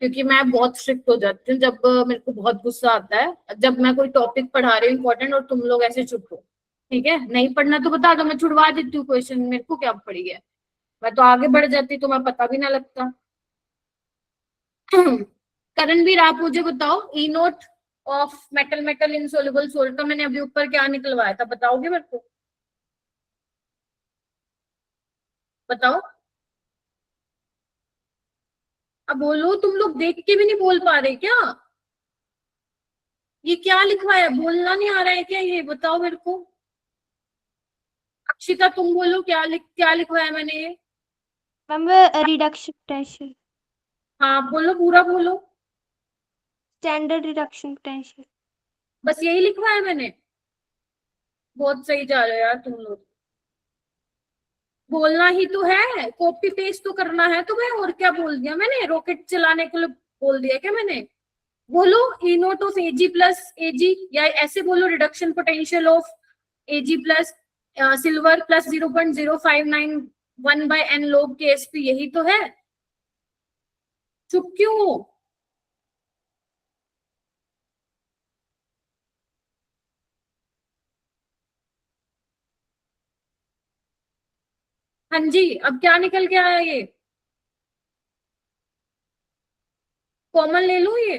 क्योंकि मैं बहुत स्ट्रिक्ट हो जाती हूँ जब मेरे को बहुत गुस्सा आता है, जब मैं कोई टॉपिक पढ़ा रही हूँ इंपॉर्टेंट और तुम लोग ऐसे चुप हो। ठीक है, नहीं पढ़ना तो बता दो, मैं छुड़वा देती हूँ क्वेश्चन, मेरे को क्या पड़ी है, मैं तो आगे बढ़ जाती, तुम्हें पता भी ना लगता। करणवीर आप मुझे बताओ, E naught of metal metal insoluble salt का मैंने अभी ऊपर क्या निकलवाया था, बताओगे मेरे को? बताओ, अब बोलो, तुम लोग देख के भी नहीं बोल पा रहे क्या? ये क्या लिखा है, बोलना नहीं आ रहा है क्या, ये बताओ मेरे को। अक्षिता तुम बोलो, क्या लिखवाया मैंने ये? मैम रिडक्शन पोटेंशियल, हाँ बोलो, पूरा बोलो। Standard reduction potential. बस यही लिखवाया मैंने? बहुत सही जा रहे हो यार तुम लोग। बोलना ही तो है, कॉपी पेस्ट तो करना है तुम्हें, और क्या बोल दिया मैंने, रॉकेट चलाने के लिए बोल दिया क्या मैंने? बोलो, E naught of AG plus Ag, या ऐसे बोलो, reduction potential of AG plus silver plus 0.0591 by n log K SP, यही तो है। चुप क्यों हो? हाँ जी, अब क्या निकल के आया ये? कॉमन ले लूं ये?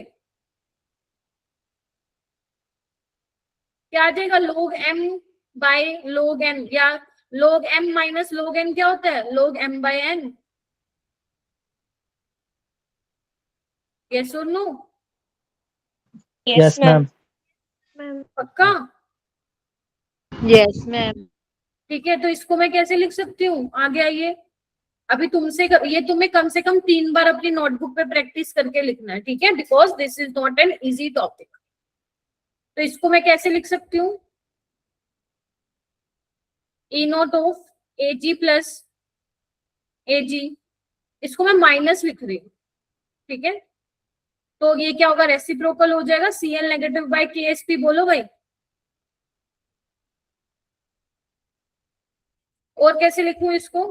क्या आ जाएगा, लोग एम बाय लोग एन, या लोग एम माइनस लोग एन क्या होता है, लोग एम बाय एन। यस और नो? Yes, ma'am. मैम पक्का? Yes ma'am. ठीक है, तो इसको मैं कैसे लिख सकती हूँ, आगे आइए। अभी तुमसे ये तुम्हें कम से कम 3 बार अपनी नोटबुक पे प्रैक्टिस करके लिखना है, ठीक है, because this is not an easy topic. तो इसको मैं कैसे लिख सकती हूँ, E naught of A G plus A G, इसको मैं माइनस लिख रही हूँ, ठीक है, तो ये क्या होगा, रेसिप्रोकल हो जाएगा, सी एल नेगेटिव बाई के एस पी, बोलो भाई। और कैसे लिखूं इसको?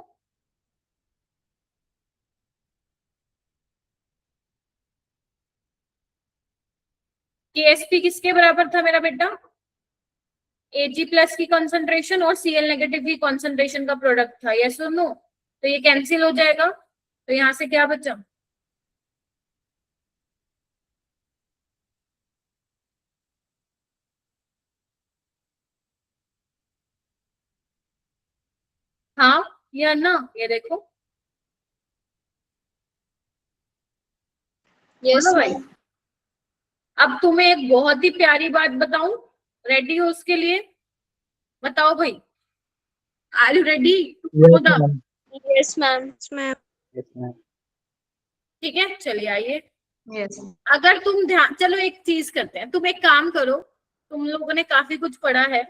के एस पी किसके बराबर था मेरा बेटा, एजी प्लस की कंसंट्रेशन और सीएल नेगेटिव की कंसंट्रेशन का प्रोडक्ट था, यस और नो? तो ये कैंसिल हो जाएगा, तो यहां से क्या बचा, हाँ या ना, ये देखो। यस बोलो भाई। मैम। अब तुम्हें एक बहुत ही प्यारी बात बताऊं, रेडी हो उसके लिए? बताओ भाई, are you ready? Yes, ma'am. Yes ma'am. Ma'am Yes, ma'am. ठीक है, चलिए आइए। यस। अगर तुम ध्यान, चलो एक चीज करते हैं, तुम एक काम करो, तुम लोगों ने काफी कुछ पढ़ा है,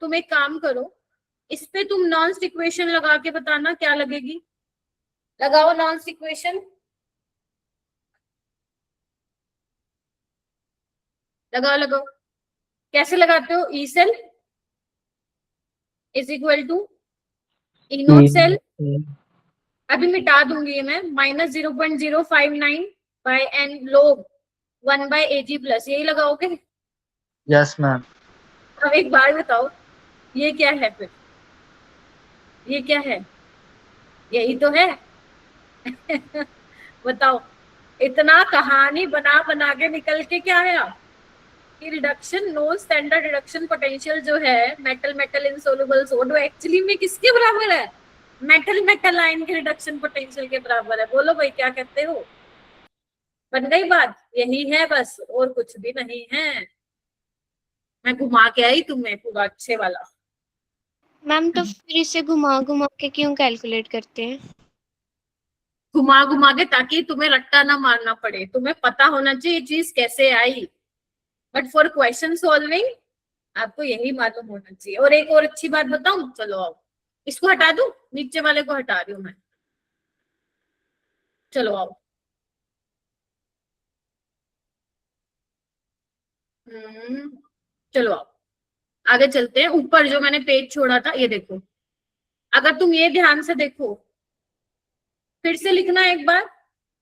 तुम एक काम करो, इस पे तुम नॉन्स इक्वेशन लगा के बताना क्या लगेगी, लगाओ नॉन्स इक्वेशन, लगाओ लगाओ। कैसे लगाते हो, E cell is equal to E naught cell, अभी मिटा दूंगी ये मैं, माइनस 0.059 बाय एन लोग 1 बाय एजी प्लस, यही लगाओगे? Yes, ma'am. अब एक बार बताओ, ये क्या है फिर, ये क्या है, यही तो है। बताओ, इतना कहानी बना बना के निकल के क्या है आप, कि reduction, no standard reduction potential जो है मेटल मेटल इनसोल्युबल सोड, वो एक्चुअली में किसके बराबर है, मेटल मेटल आयन के रिडक्शन पोटेंशियल के बराबर है। बोलो भाई, क्या कहते हो, बन गई बात, यही है बस, और कुछ भी नहीं है। मैं घुमा के आई तुम्हें पूरा अच्छे वाला। मैम तो फिर इसे घुमा घुमा के क्यों कैलकुलेट करते हैं? घुमा घुमा के, ताकि तुम्हें रट्टा ना मारना पड़े, तुम्हें पता होना चाहिए ये चीज कैसे आई, बट फॉर क्वेश्चन सॉल्विंग आपको यही मालूम होना चाहिए। और एक और अच्छी बात बताऊं, चलो आओ, इसको हटा दूं, नीचे वाले को हटा रही हूं मैं, चलो आओ। चलो आओ, आगे चलते हैं, ऊपर जो मैंने पेज छोड़ा था ये देखो, अगर तुम ये ध्यान से देखो, फिर से लिखना एक बार,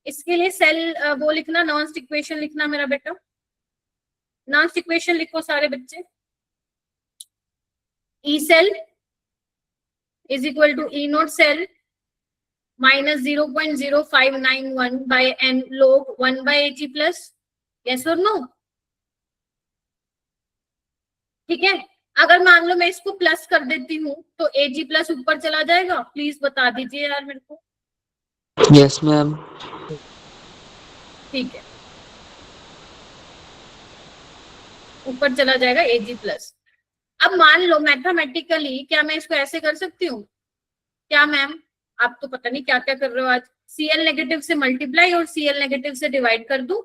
इसके लिए सेल वो लिखना, नॉन्स्ट इक्वेशन लिखना मेरा बेटा, नॉन्स्ट इक्वेशन लिखो सारे बच्चे। E cell is equal to E naught cell minus 0.0591 by n log 1 by Ag plus, yes और नो? ठीक है, अगर मान लो मैं इसको प्लस कर देती हूँ तो Ag प्लस ऊपर चला जाएगा, प्लीज बता दीजिए यार मेरे को। Yes ma'am. ठीक है, ऊपर चला जाएगा Ag प्लस। अब मान लो मैथमेटिकली क्या मैं इसको ऐसे कर सकती हूँ? क्या मैम, आप तो पता नहीं क्या क्या कर रहे हो आज। Cl नेगेटिव से मल्टीप्लाई और Cl नेगेटिव से डिवाइड कर दूं?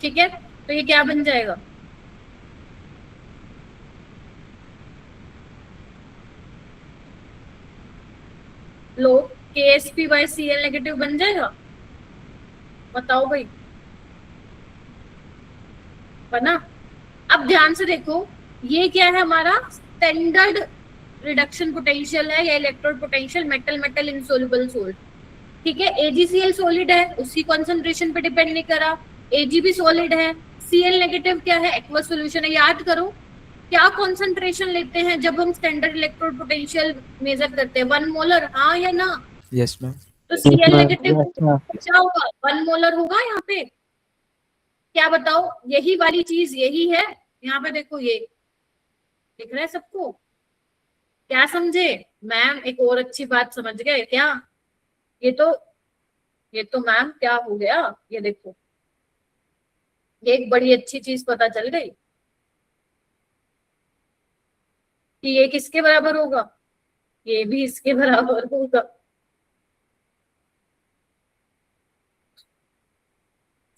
ठीक है, तो ये क्या बन जाएगा? लो, KSP बाय Cl नेगेटिव बन जाएगा, बताओ भाई, बना? अब ध्यान से देखो, ये क्या है हमारा स्टैंडर्ड रिडक्शन पोटेंशियल है या electrode potential metal metal insoluble salt. ठीक है, AgCl सॉलिड है, उसकी कंसंट्रेशन पे डिपेंड नहीं करा, Ag भी सॉलिड है, Cl नेगेटिव क्या है, एक्वस सॉल्यूशन है। याद करो क्या कॉन्सेंट्रेशन लेते हैं जब हम स्टैंडर्ड इलेक्ट्रोड पोटेंशियल मेजर करते हैं, 1 मोलर, हाँ या ना? Yes ma'am. तो Cl नेगेटिव यस मैम। क्या होगा, 1 मोलर होगा यहाँ पे। क्या बताओ, यही वाली चीज यही है यहाँ पे, देखो ये दिख रहा है सबको? क्या समझे मैम? एक और अच्छी बात समझ गए क्या? ये तो मैम क्या हो गया, ये देखो, ये एक बड़ी अच्छी चीज पता चल गई कि ये किसके बराबर होगा, ये भी इसके बराबर होगा।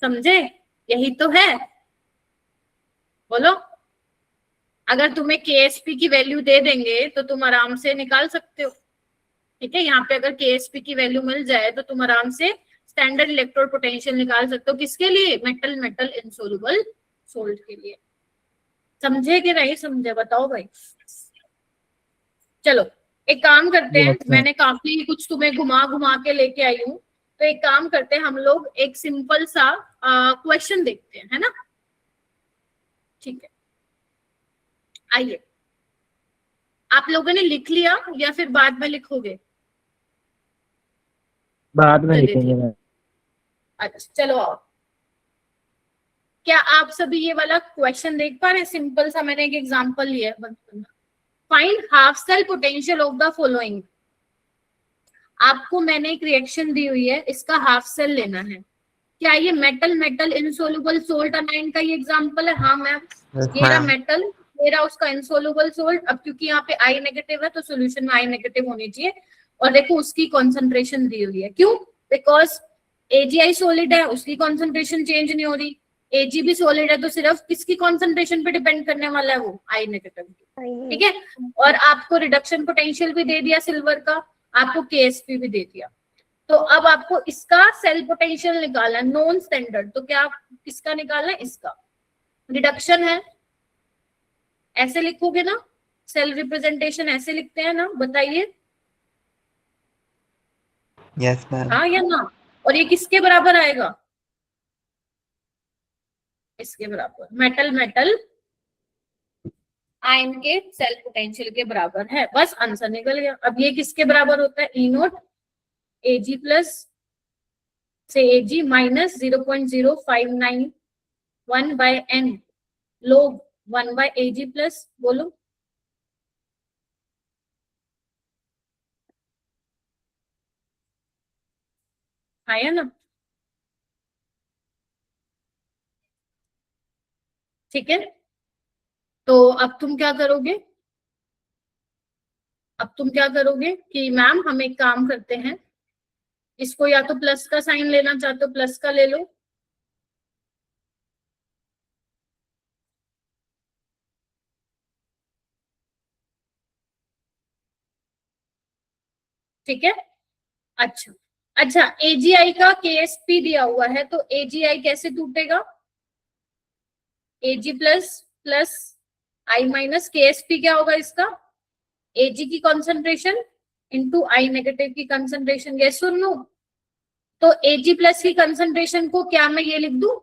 समझे? यही तो है, बोलो। अगर तुम्हें KSP की वैल्यू दे देंगे तो तुम आराम से निकाल सकते हो। ठीक है, यहाँ पे अगर KSP की वैल्यू मिल जाए तो तुम आराम से स्टैंडर्ड इलेक्ट्रोड पोटेंशियल निकाल सकते हो। किसके लिए? मेटल मेटल इनसोल्युबल सोल्ट के लिए। समझे कि नहीं समझे, बताओ भाई। चलो एक काम करते हैं, Yes, ma'am. मैंने काफी कुछ तुम्हें घुमा घुमा के लेके आई हूँ, तो एक काम करते हैं, हम लोग एक सिंपल सा क्वेश्चन देखते हैं, है ना? ठीक है, आइए। आप लोगों ने लिख लिया या फिर बाद में लिखोगे? बाद में चलिए, लिखेंगे ठीक। मैम। अच्छा चलो आओ। क्या आप सभी ये वाला क्वेश्चन देख पा रहे हैं? सिंपल सा मैंने एक एग्जांपल लिया है। Find half cell potential of the following. आपको मैंने एक रिएक्शन दी हुई है, इसका हाफ सेल लेना है। क्या ये metal metal insoluble salt anion का ये एग्जांपल है? हाँ मैम, ये रहा मेटल, ये रहा उसका इनसोल्युबल सोल्ट। अब क्योंकि यहाँ पे आई नेगेटिव है तो सोल्यूशन में आई नेगेटिव होनी चाहिए, और देखो उसकी कॉन्सेंट्रेशन दी हुई है। क्यों? बिकॉज AgI सॉलिड है, उसकी कॉन्सेंट्रेशन चेंज नहीं हो रही। Ag भी सॉलिड है तो सिर्फ किसकी कॉन्सेंट्रेशन पे डिपेंड करने वाला है? वो आई नेगेटिव की। ठीक है, और आपको रिडक्शन पोटेंशियल भी दे दिया सिल्वर का, आपको KSP भी दे दिया। तो अब आपको इसका सेल पोटेंशियल निकालना है, नॉन स्टैंडर्ड। तो क्या किसका निकालना है? इसका। रिडक्शन है, ऐसे लिखोगे ना, सेल रिप्रेजेंटेशन ऐसे लिखते हैं ना, बताइए। Yes ma'am. हाँ या ना? और ये किसके बराबर आएगा? इसके बराबर, मेटल मेटल आयन के सेल पोटेंशियल के बराबर है। बस आंसर निकल गया। अब ये किसके बराबर होता है? ई नोट Ag प्लस से Ag minus 0.0591 by n log 1 by Ag plus, बोलो। आया ना? ठीक है, तो अब तुम क्या करोगे? अब तुम क्या करोगे कि मैम हम एक काम करते हैं, इसको या तो प्लस का साइन लेना चाहते हो प्लस का ले लो, ठीक है। अच्छा अच्छा, AgI का KSP दिया हुआ है, तो AgI कैसे टूटेगा? Ag plus plus I minus KSP क्या होगा इसका, Ag की कॉन्सेंट्रेशन इंटू I नेगेटिव की कंसंट्रेशन, ये सुन लो। तो Ag प्लस की कंसंट्रेशन को क्या मैं ये लिख दूं,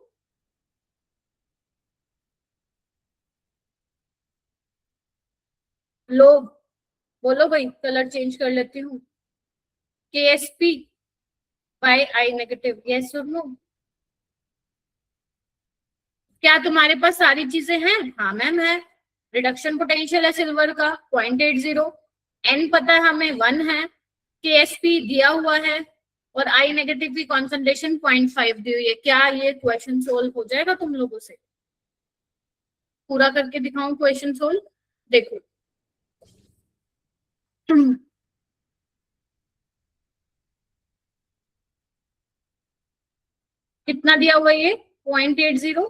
लो बोलो भाई, कलर चेंज कर लेती हूँ, KSP बाय I नेगेटिव, ये सुन लो। क्या तुम्हारे पास सारी चीजें हैं? हाँ मैम है। रिडक्शन पोटेंशियल है सिल्वर का 0.80, एन पता है हमें 1 है, KSP दिया हुआ है और I नेगेटिव की कॉन्सेंट्रेशन 0.5 दी हुई है। क्या ये क्वेश्चन सोल्व हो जाएगा तुम लोगों से? पूरा करके दिखाऊं क्वेश्चन सोल्व? देखो कितना दिया हुआ ये 0.80,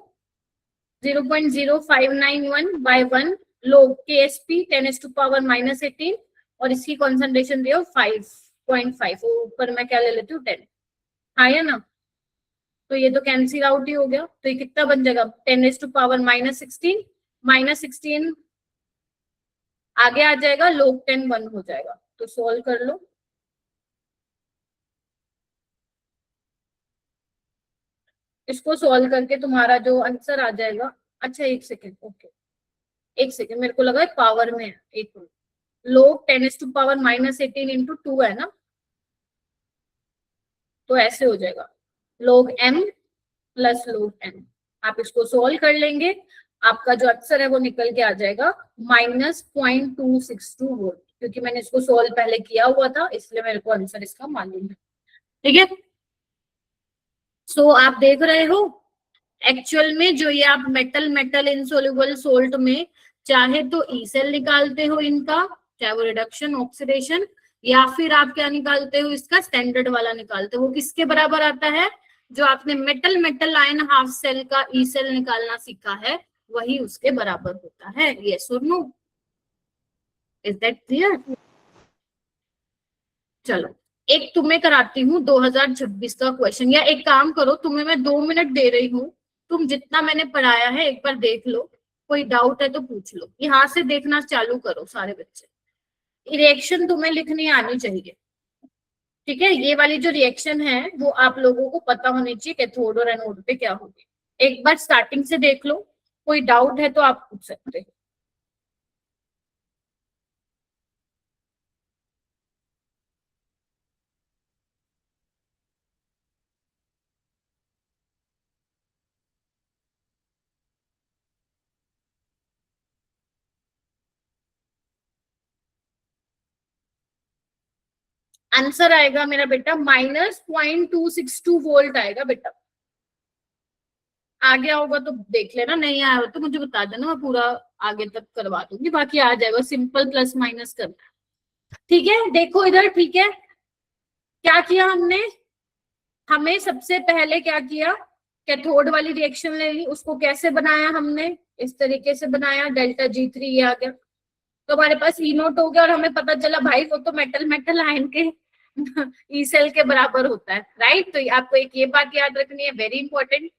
0.0591 बाय 1 लोग KSP 10⁻⁻18 और इसकी कॉन्सेंट्रेशन दिया 5.5, ऊपर मैं क्या ले लेती हूँ 10, हाँ या ना? तो ये तो कैंसिल आउट ही हो गया, तो ये कितना बन जाएगा 10⁻⁻16, -16 आगे आ जाएगा, log 10 1 हो जाएगा। तो सॉल्व कर लो। इसको सॉल्व करके तुम्हारा जो आंसर आ जाएगा, अच्छा एक सेकेंड, ओके एक सेकेंड, मेरे को लगा पावर में है, एक मिनट, log 10⁻⁻18 इंटू 2 है ना, तो ऐसे हो जाएगा log m plus log n। आप इसको सोल्व कर लेंगे, आपका जो आंसर है वो निकल के आ जाएगा -0.262 वोल्ट, क्योंकि मैंने इसको सोल्व पहले किया हुआ था, इसलिए मेरे को आंसर इसका मालूम है। ठीक है, सो आप देख रहे हो एक्चुअल में जो ये आप मेटल मेटल इनसोल्युबल सोल्ट में चाहे तो ई सेल निकालते हो इनका, चाहे वो रिडक्शन ऑक्सीडेशन, या फिर आप क्या निकालते हो इसका स्टैंडर्ड वाला निकालते हो, वो किसके बराबर आता है, जो आपने metal metal ion half cell का ई सेल निकालना सीखा है वही उसके बराबर होता है। यस और नो, इज दैट क्लियर? चलो एक तुम्हें कराती हूँ 2026 का क्वेश्चन, या एक काम करो, तुम्हें मैं 2 मिनट दे रही हूँ, तुम जितना मैंने पढ़ाया है एक बार देख लो, कोई डाउट है तो पूछ लो, यहाँ से देखना चालू करो सारे बच्चे। रिएक्शन तुम्हें लिखनी आनी चाहिए, ठीक है? ये वाली जो रिएक्शन है वो आप लोगों को पता होनी चाहिए, कैथोड और एनोड पे क्या होगी। एक बार स्टार्टिंग से देख लो, कोई डाउट है तो आप पूछ सकते हो। आंसर आएगा मेरा बेटा -0.262 वोल्ट आएगा बेटा। आ गया होगा तो देख लेना, नहीं आया हो तो मुझे बता देना, मैं पूरा आगे तक करवा दूंगी, बाकी आ जाएगा, सिंपल प्लस माइनस करना। ठीक है, देखो इधर, ठीक है, क्या किया हमने, हमें सबसे पहले क्या किया, कैथोड वाली रिएक्शन ले ली, उसको कैसे बनाया हमने, इस तरीके से बनाया, ΔG3 ये आ गया, तो हमारे पास ई नोट हो गया, और हमें पता चला भाई वो तो मेटल मेटल आयन के ई सेल के बराबर होता है, राइट? तो आपको एक ये बात याद रखनी है, वेरी इंपॉर्टेंट।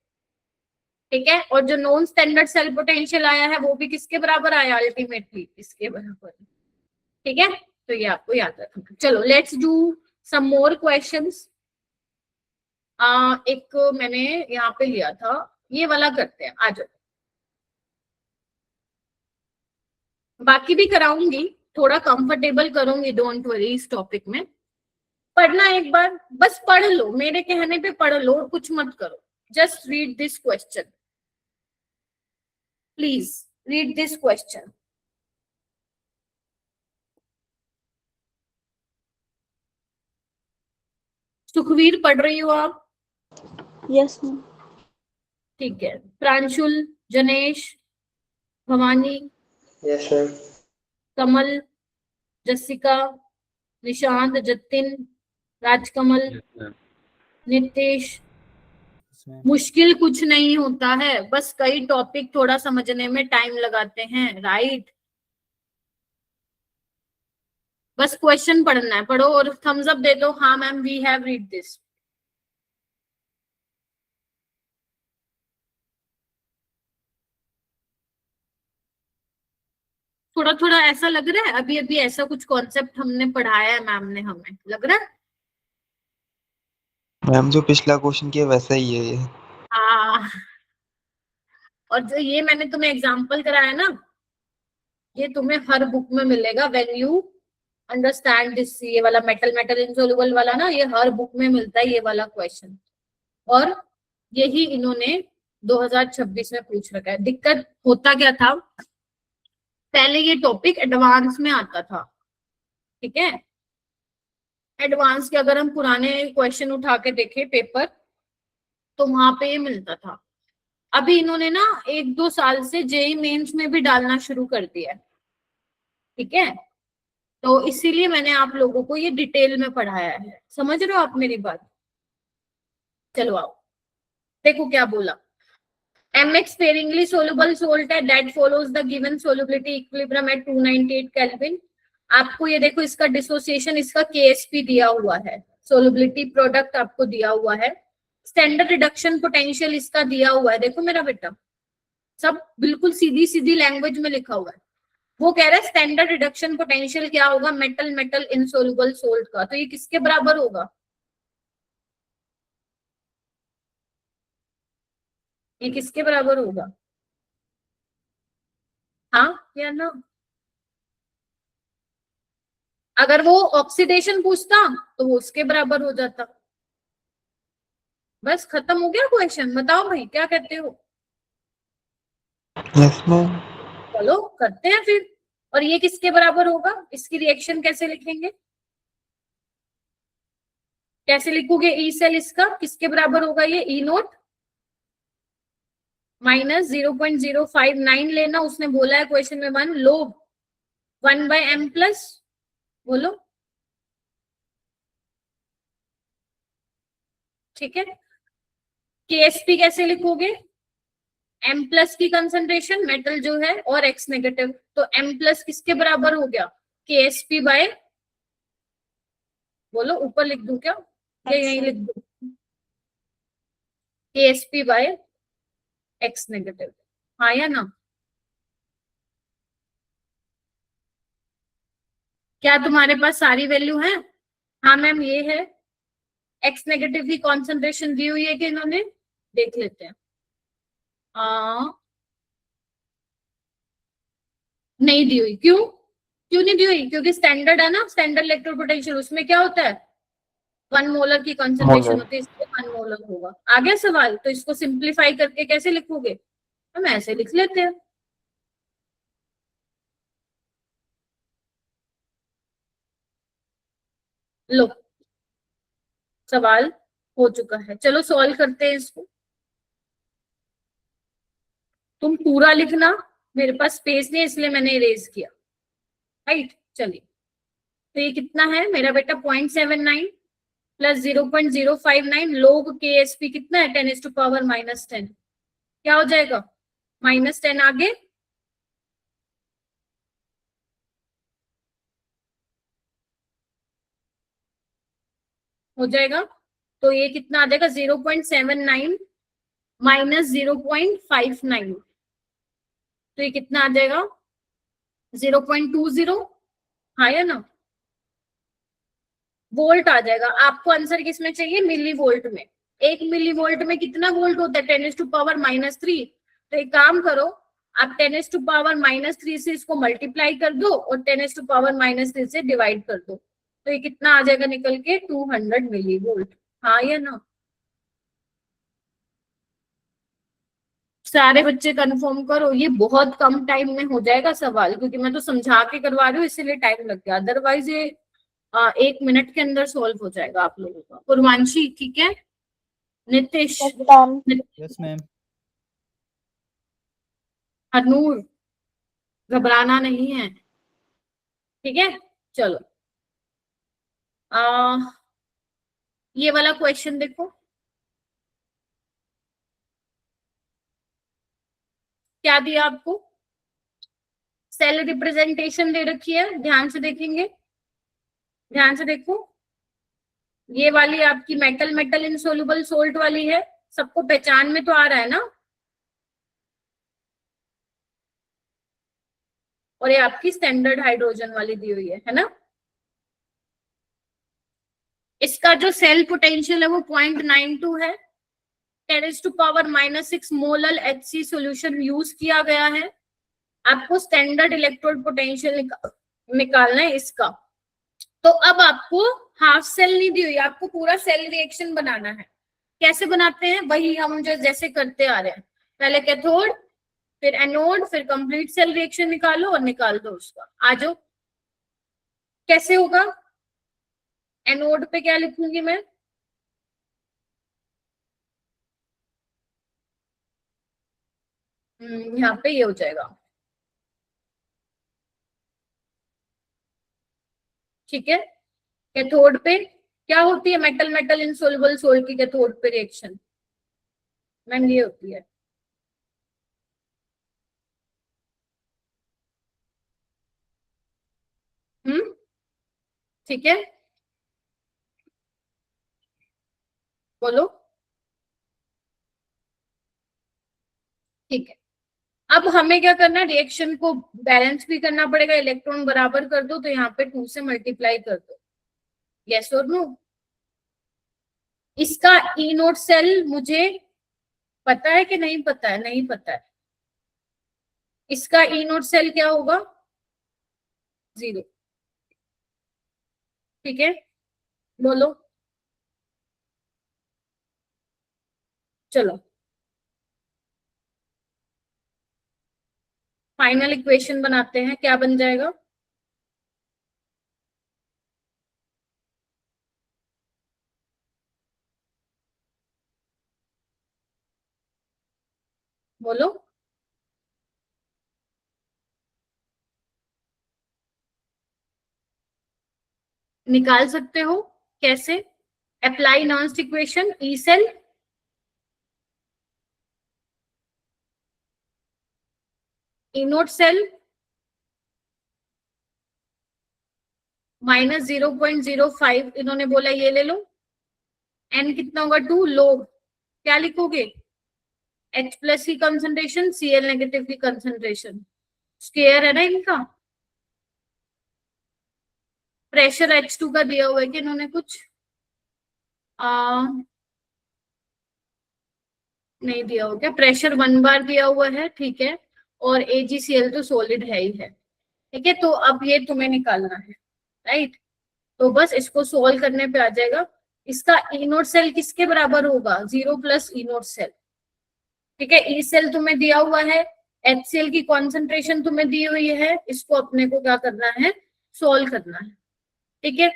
ठीक है, और जो नॉन स्टैंडर्ड सेल पोटेंशियल आया है वो भी किसके बराबर आया, अल्टीमेटली इसके बराबर। ठीक है, तो ये आपको याद रखना। चलो let's do some more questions. एक मैंने यहाँ पे लिया था, ये वाला करते हैं, आ जाओ। बाकी भी कराऊंगी, थोड़ा कंफर्टेबल करूंगी, डोंट वरी, इस टॉपिक में पढ़ना एक बार, बस पढ़ लो, मेरे कहने पे पढ़ लो, कुछ मत करो, just read this question, please read this question. Sukhveer पढ़ रही हो आप? Yes ma'am. ठीक है, Pranshul, Janesh, Bhavani, Yes, ma'am. Kamal, Jessica, Nishant, Jatin, Rajkamal, Nitesh. मुश्किल कुछ नहीं होता है, बस कई टॉपिक थोड़ा समझने में टाइम लगाते हैं, राइट? बस क्वेश्चन पढ़ना है, पढ़ो और थम्स अप दे दो, हाँ ma'am we have read this. थोड़ा थोड़ा ऐसा लग रहा है, अभी अभी ऐसा कुछ कॉन्सेप्ट हमने पढ़ाया है मैम ने हमें, लग रहा है? मैम जो पिछला क्वेश्चन किया वैसा ही है ये। हाँ, और जो ये मैंने तुम्हें एग्जाम्पल कराया ना, ये तुम्हें हर बुक में मिलेगा। व्हेन यू अंडरस्टैंड दिस, ये वाला मेटल मेटल इनसॉल्युबल वाला ना, ये हर बुक में मिलता है ये वाला क्वेश्चन। और यही इन्होंने 2026 में पूछ रखा है। दिक्कत होता क्या था, पहले ये टॉपिक एडवांस में आता था, ठीक है। एडवांस के अगर हम पुराने क्वेश्चन उठा के देखें पेपर, तो वहां पे ये मिलता था। अभी इन्होंने ना 1-2 साल से जेई मेंस में भी डालना शुरू कर दिया है, ठीक है। तो इसीलिए मैंने आप लोगों को ये डिटेल में पढ़ाया है। समझ रहे हो आप मेरी बात? चलो आओ, देखो क्या बोला। mx sparingly soluble salt है that follows the given solubility equilibrium at 298 Kelvin। आपको ये देखो, इसका डिसोसिएशन, इसका KSP दिया हुआ है, सोलबिलिटी प्रोडक्ट आपको दिया हुआ है, स्टैंडर्ड रिडक्शन पोटेंशियल इसका दिया हुआ है। देखो मेरा बेटा, सब बिल्कुल सीधी सीधी लैंग्वेज में लिखा हुआ है। वो कह रहा है स्टैंडर्ड रिडक्शन पोटेंशियल क्या होगा मेटल मेटल इनसोल्युबल सोल्ट का, तो ये किसके बराबर होगा? ये किसके बराबर होगा? हाँ या ना? अगर वो ऑक्सीडेशन पूछता तो वो उसके बराबर हो जाता। बस खत्म हो गया क्वेश्चन। बताओ भाई क्या कहते हो? Yes ma'am. चलो करते हैं फिर। और ये किसके बराबर होगा? इसकी रिएक्शन कैसे लिखेंगे? कैसे लिखोगे? ई सेल इसका किसके बराबर होगा? ये ई नोट माइनस 0.059 लेना, उसने बोला है क्वेश्चन में 1 लोग 1/m प्लस, बोलो ठीक है। KSP कैसे लिखोगे? M प्लस की कंसंट्रेशन मेटल जो है और X नेगेटिव, तो M प्लस किसके बराबर हो गया? KSP बाय, बोलो ऊपर लिख दूं क्या या यहीं लिख दूं? KSP बाय X नेगेटिव, हाँ या ना? क्या तुम्हारे पास सारी वैल्यू है? हाँ मैम ये है। X नेगेटिव की कॉन्सेंट्रेशन दी हुई है कि इन्होंने, देख लेते हैं। नहीं दी हुई। क्यों क्यों नहीं दी हुई? क्योंकि स्टैंडर्ड है ना, स्टैंडर्ड इलेक्ट्रोड पोटेंशियल, उसमें क्या होता है 1 मोलर की कंसंट्रेशन मोलर। होती है, इसलिए 1 मोलर होगा। आ गया सवाल? तो इसको सिंप्लीफाई करके कैसे लिखोगे? हम ऐसे लिख लेते हैं। लो सवाल हो चुका है, चलो सॉल्व करते हैं इसको। तुम पूरा लिखना, मेरे पास स्पेस नहीं है इसलिए मैंने इरेज किया, राइट। चलिए, तो ये कितना है मेरा बेटा? 0.79 प्लस 0.059 लोग KSP कितना है? 10⁻⁻10। क्या हो जाएगा? -10 आगे हो जाएगा। तो ये कितना आ जाएगा? 0.79 माइनस 0.59, तो ये कितना आ जाएगा? 0.20, हाँ या ना? वोल्ट आ जाएगा। आपको आंसर किसमें चाहिए? मिली वोल्ट में। 1 मिली वोल्ट में कितना वोल्ट होता है? 10⁻⁻3। तो एक काम करो, आप 10⁻⁻3 से इसको मल्टीप्लाई कर दो और 10⁻⁻3 से डिवाइड कर दो, तो ये कितना आ जाएगा निकल के? 200 मिली वोल्ट, हाँ या ना? सारे बच्चे कंफर्म करो। ये बहुत कम टाइम में हो जाएगा सवाल, क्योंकि मैं तो समझा के करवा रही हूँ इसीलिए टाइम लग गया, अदरवाइज ये 1 मिनट के अंदर सॉल्व हो जाएगा आप लोगों का। पूर्वांशी ठीक है, नितिश, यस मैम। हनूर, घबराना नहीं है, ठीक है। चलो ये वाला क्वेश्चन देखो, क्या दिया आपको? सेल रिप्रेजेंटेशन दे रखी है, ध्यान से देखेंगे, ध्यान से देखो। ये वाली आपकी मेटल मेटल इनसोल्युबल सोल्ट वाली है, सबको पहचान में तो आ रहा है ना? और ये आपकी स्टैंडर्ड हाइड्रोजन वाली दी हुई है ना। इसका जो सेल पोटेंशियल है वो 0.92 है। 10⁻⁻6 मोलर HC सॉल्यूशन यूज किया गया है। आपको स्टैंडर्ड इलेक्ट्रोड पोटेंशियल निकालना है इसका। तो अब आपको हाफ सेल नहीं दी हुई, आपको पूरा सेल रिएक्शन बनाना है। कैसे बनाते हैं, वही हम जो जैसे करते आ रहे हैं, पहले कैथोड फिर एनोड फिर कंप्लीट सेल रिएक्शन निकालो और निकाल दो उसका। आ जाओ, कैसे होगा। एनोड पे क्या लिखूंगी मैं, यहाँ पे ये हो जाएगा, ठीक है। कैथोड पे क्या होती है, मेटल मेटल इनसोल्युबल सोल्ट की कैथोड पे रिएक्शन मैम ये होती है। ठीक है, बोलो। ठीक है, अब हमें क्या करना है, रिएक्शन को बैलेंस भी करना पड़ेगा। इलेक्ट्रॉन बराबर कर दो तो यहाँ पे 2 से मल्टीप्लाई कर दो। यस और नो। इसका ई नोट सेल मुझे पता है कि नहीं पता है, नहीं पता है। इसका ई नोट सेल क्या होगा, 0। ठीक है, बोलो। चलो फाइनल इक्वेशन बनाते हैं, क्या बन जाएगा। बोलो। निकाल सकते हो कैसे, apply Nernst equation, E cell E naught cell -0.05 इन्होंने बोला ये ले लो। एन कितना होगा 2, लो क्या लिखोगे, H+ की कंसंट्रेशन Cl नेगेटिव की कंसंट्रेशन, स्क्वायर है ना इनका। प्रेशर H2 का दिया हुआ है कि इन्होंने कुछ नहीं दिया हो क्या, प्रेशर 1 बार दिया हुआ है, ठीक है। और AgCl तो सॉलिड है ही है, ठीक है। तो अब ये तुम्हें निकालना है, राइट। तो बस इसको सोल्व करने पे आ जाएगा। इसका ई नोट सेल किसके बराबर होगा, 0 + ई नोट सेल, ठीक है। ई सेल तुम्हें दिया हुआ है, HCl की कॉन्सेंट्रेशन तुम्हें दी हुई है, इसको अपने को क्या करना है, सोल्व करना है, ठीक है।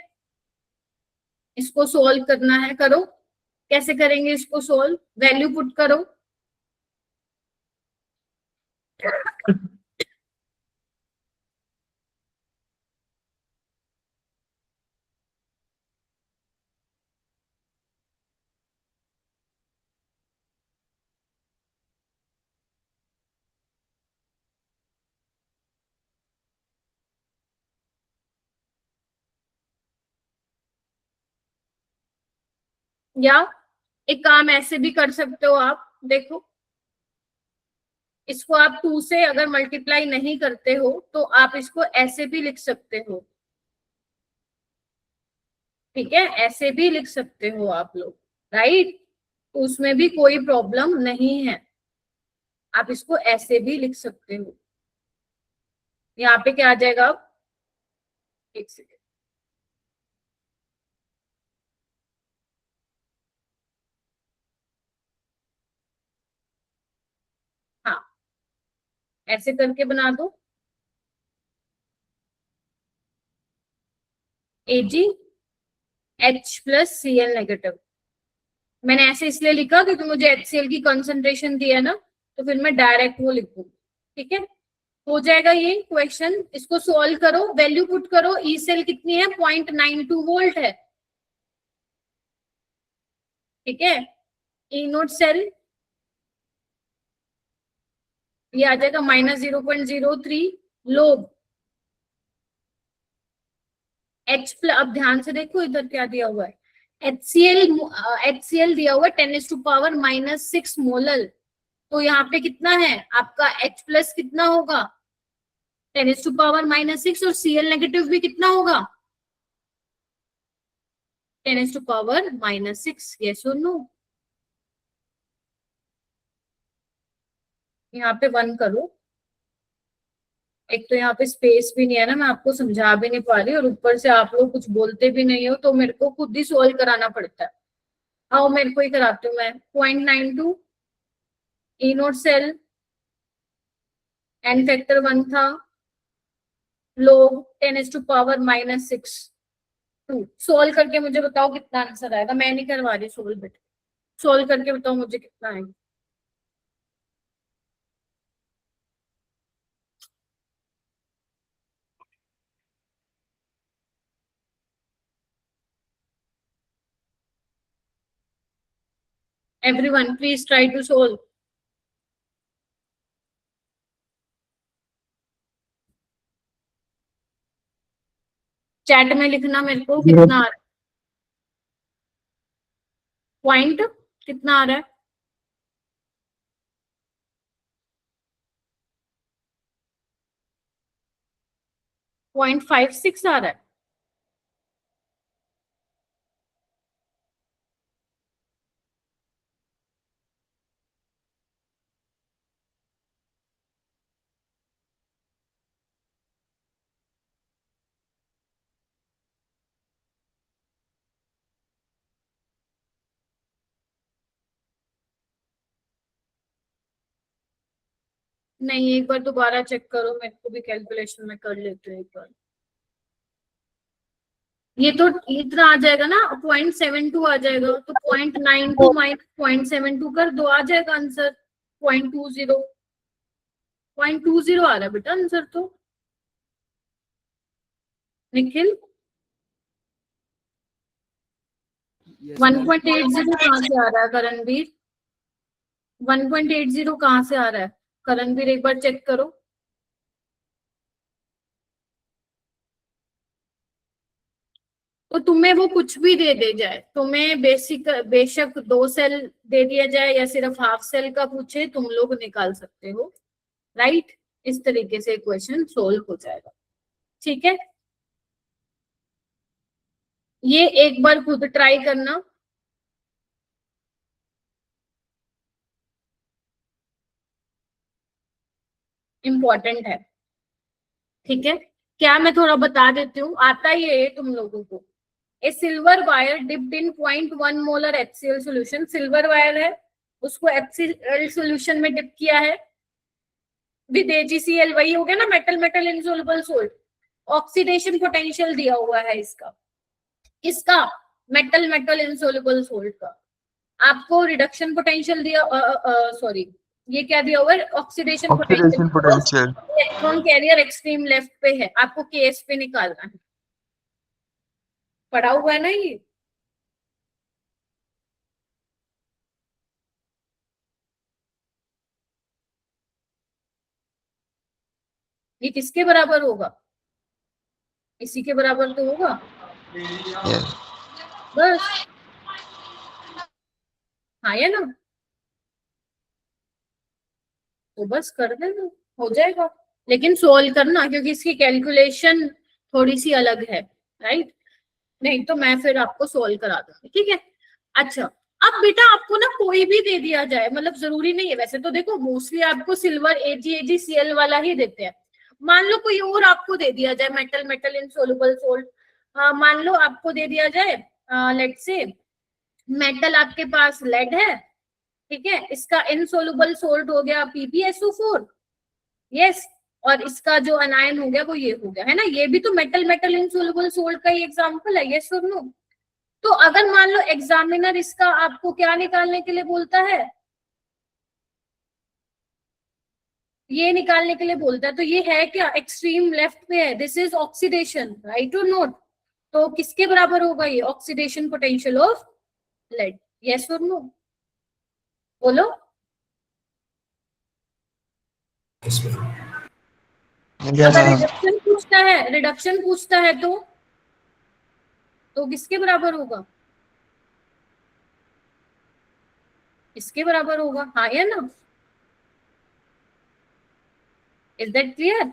इसको सोल्व करना है, करो। कैसे करेंगे इसको सोल्व, वैल्यू पुट करो। या एक काम ऐसे भी कर सकते हो आप, देखो इसको आप 2 से अगर मल्टीप्लाई नहीं करते हो तो आप इसको ऐसे भी लिख सकते हो, ठीक है। ऐसे भी लिख सकते हो आप लोग, राइट। तो उसमें भी कोई प्रॉब्लम नहीं है, आप इसको ऐसे भी लिख सकते हो। यहाँ पे क्या आ जाएगा अब, एक सेकेंड, हाँ ऐसे करके बना दो, AgH+Cl नेगेटिव। मैंने ऐसे इसलिए लिखा क्योंकि मुझे HCl की कंसंट्रेशन दी है ना, तो फिर मैं डायरेक्ट वो लिखूंगी, ठीक है। हो जाएगा ये क्वेश्चन, इसको सॉल्व करो, वैल्यू पुट करो। ई सेल कितनी है, 0.92 वोल्ट है, ठीक है। ई नोट सेल ये आ जाएगा -0.03 लोग। H+, अब ध्यान से देखो इधर क्या दिया हुआ है, HCl दिया हुआ है 10⁻⁻6 मोलर। तो यहाँ पे कितना है आपका H+ कितना होगा, 10⁻⁻6 और Cl नेगेटिव भी कितना होगा 10⁻⁻6, यस और नो। यहाँ पे 1 करो, एक तो यहाँ पे स्पेस भी नहीं है ना, मैं आपको समझा भी नहीं पा रही और ऊपर से आप लोग कुछ बोलते भी नहीं हो, तो मेरे को खुद ही सोल्व कराना पड़ता है। आओ मेरे को ही कराती हूँ मैं। 0.92 ई नोट सेल, एन फैक्टर 1 था, लोग 10⁻⁻6 2। सोल्व करके मुझे बताओ कितना आंसर आएगा। मैं नहीं करवा रही सोल्व, बेटा सोल्व करके बताओ मुझे कितना आएगा। Everyone, please try to solve. Chat में लिखना मेरे को कितना आ रहा है, पॉइंट कितना आ रहा है। पॉइंट 56 आ रहा है। नहीं, एक बार दोबारा चेक करो, मेरे को भी कैलकुलेशन में कर लेते हैं एक बार। ये तो इतना आ जाएगा ना, 0.72 आ जाएगा, तो 0.92 माइनस 0.72 कर दो, आ जाएगा आंसर 0.20। 0.20 आ रहा है बेटा आंसर तो। निखिल 1.80 कहाँ से आ रहा है करणवीर, 1.80 कहाँ से आ रहा है करणवीर, एक बार चेक करो। तो तुम्हें वो कुछ भी दे जाए, तुम्हें बेशक 2 सेल दे दिया जाए या सिर्फ हाफ सेल का पूछे, तुम लोग निकाल सकते हो, राइट। इस तरीके से क्वेश्चन सोल्व हो जाएगा, ठीक है। ये एक बार खुद ट्राई करना। इम्पोर्टेंट है, ठीक है। क्या मैं थोड़ा बता देती हूँ, आता ही है तुम लोगों को। A silver wire dipped in 0.1 molar HCl solution, silver wire है उसको HCl सोल्यूशन में डिप किया है विद AgCl, वही हो गया ना, metal metal insoluble salt. Oxidation potential दिया हुआ है इसका, इसका मेटल मेटल इनसोल्युबल सोल्ट का। आपको रिडक्शन पोटेंशियल दिया, सॉरी ये क्या दिया हुआ है, oxidation oxidation potential. Potential. Electron carrier extreme left पे है, आपको केस पे निकालना है, पढ़ा हुआ है ना ये। ये किसके बराबर होगा, इसी के बराबर तो होगा यस बस, हाँ या ना, तो बस कर देना हो जाएगा। लेकिन सोल्व करना, क्योंकि इसकी कैलकुलेशन थोड़ी सी अलग है, राइट। नहीं तो मैं फिर आपको सोल्व करा दूंगी, ठीक है। अच्छा, अब बेटा आपको ना कोई भी दे दिया जाए, मतलब जरूरी नहीं है, वैसे तो देखो मोस्टली आपको सिल्वर AgCl वाला ही देते हैं। मान लो कोई और आपको दे दिया जाए मेटल मेटल इनसोल्युबल सोल्ट, मान लो आपको दे दिया जाए, लेट्स से मेटल आपके पास लेड है, ठीक है, इसका इनसोल्युबल सोल्ट हो गया PbSO4, यस, और इसका जो अनायन हो गया वो ये हो गया, है ना। ये भी तो मेटल मेटल इनसोल्युबल सोल्ट का ही एग्जांपल है, यस और नो। तो अगर मान लो एग्जामिनर इसका आपको क्या निकालने के लिए बोलता है, ये निकालने के लिए बोलता है, तो ये है क्या, एक्सट्रीम लेफ्ट पे है, दिस इज ऑक्सीडेशन, राइट और नोट। तो किसके बराबर होगा ये, oxidation potential of lead, yes और नो, बोलो। अगर रिडक्शन पूछता है, रिडक्शन पूछता है तो किसके बराबर होगा, इसके बराबर होगा, हाँ या ना। Is that clear.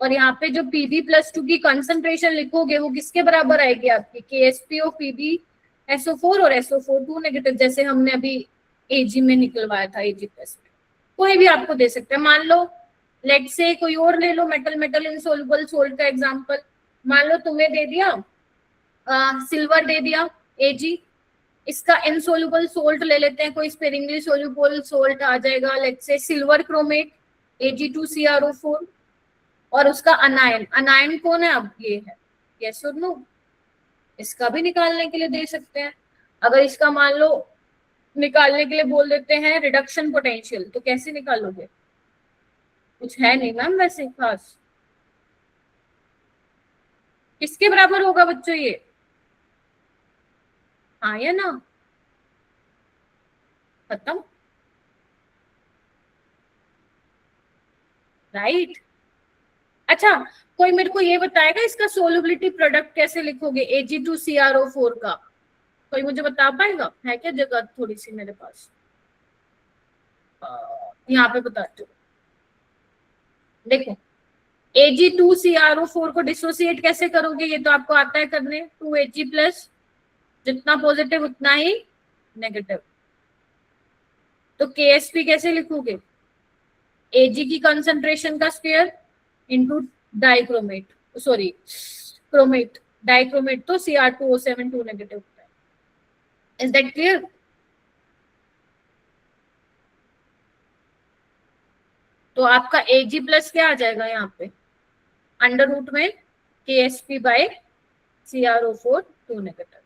और यहाँ पे जो Pb+2 की कंसंट्रेशन लिखोगे वो किसके बराबर आएगी आपकी, KsPO PbSO4 और SO4 2 नेगेटिव, जैसे हमने अभी Ag में निकलवाया था, Ag प्लस में। कोई भी आपको दे सकते हैं, मान लो लेट से कोई और ले लो, मेटल इनसोल्युबल सोल्ट का एग्जांपल। मान लो तुम्हें दे दिया सिल्वर दे दिया Ag, इसका इनसोल्युबल सोल्ट ले लेते हैं, कोई स्पेरिंगली सोल्युबल सोल्ट आ जाएगा, लेट से सिल्वर क्रोमेट Ag2CrO4, और उसका अनायन कौन है, अब ये है, यस और नो, इसका भी निकालने के लिए दे सकते हैं। अगर इसका मान लो निकालने के लिए बोल देते हैं रिडक्शन पोटेंशियल, तो कैसे निकालोगे, कुछ है नहीं मैम वैसे खास। किसके बराबर होगा बच्चों ये, हाँ या ना, खत्म, राइट। अच्छा, कोई मेरे को ये बताएगा इसका सोलबिलिटी प्रोडक्ट कैसे लिखोगे Ag2CrO4 का, कोई मुझे बता पाएगा, है क्या जगह थोड़ी सी मेरे पास, यहाँ पे बताते हो, देखो Ag2CrO4 को डिसोसिएट कैसे करोगे, ये तो आपको आता है करने, 2Ag+, जितना पॉजिटिव उतना ही नेगेटिव, तो KsP कैसे लिखोगे, Ag की कंसंट्रेशन का square into dichromate, sorry chromate, dichromate तो Cr2O7 2 नेगेटिव होता है। Is that clear? तो आपका Ag प्लस क्या आ जाएगा यहाँ पे, अंडर रूट में KsP बाय CrO4 2 नेगेटिव।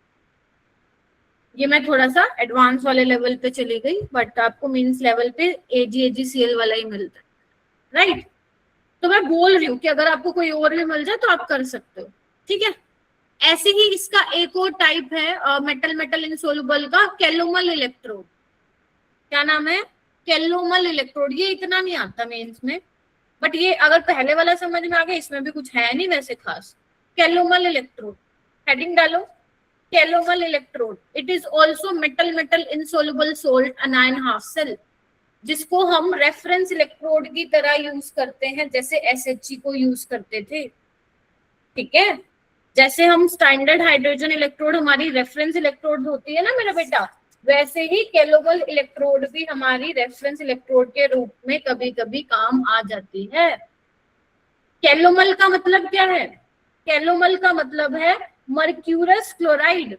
ये मैं थोड़ा सा एडवांस वाले लेवल पे चली गई, बट आपको मींस लेवल पे AgCl वाला ही मिलता है, राइट। तो मैं बोल रही हूँ कि अगर आपको कोई और भी मिल जाए तो आप कर सकते हो, ठीक है। ऐसे ही इसका एक और टाइप है मेटल इनसोल्युबल का, कैलोमल इलेक्ट्रोड। क्या नाम है, कैलोमल इलेक्ट्रोड। ये इतना नहीं आता मेंस में, बट ये अगर पहले वाला समझ में आ गया, इसमें भी कुछ है नहीं वैसे खास। कैलोमल इलेक्ट्रोड, हेडिंग डालो, calomel electrode. It is also metal insoluble salt anion half cell, जिसको हम रेफरेंस इलेक्ट्रोड की तरह यूज करते हैं, जैसे SHG को यूज करते थे, ठीक है। जैसे हम स्टैंडर्ड हाइड्रोजन इलेक्ट्रोड हमारी रेफरेंस इलेक्ट्रोड होती है ना मेरा बेटा, वैसे ही कैलोमल इलेक्ट्रोड भी हमारी रेफरेंस इलेक्ट्रोड के रूप में कभी कभी काम आ जाती है। कैलोमल का मतलब क्या है, कैलोमल का मतलब है मर्क्यूरस क्लोराइड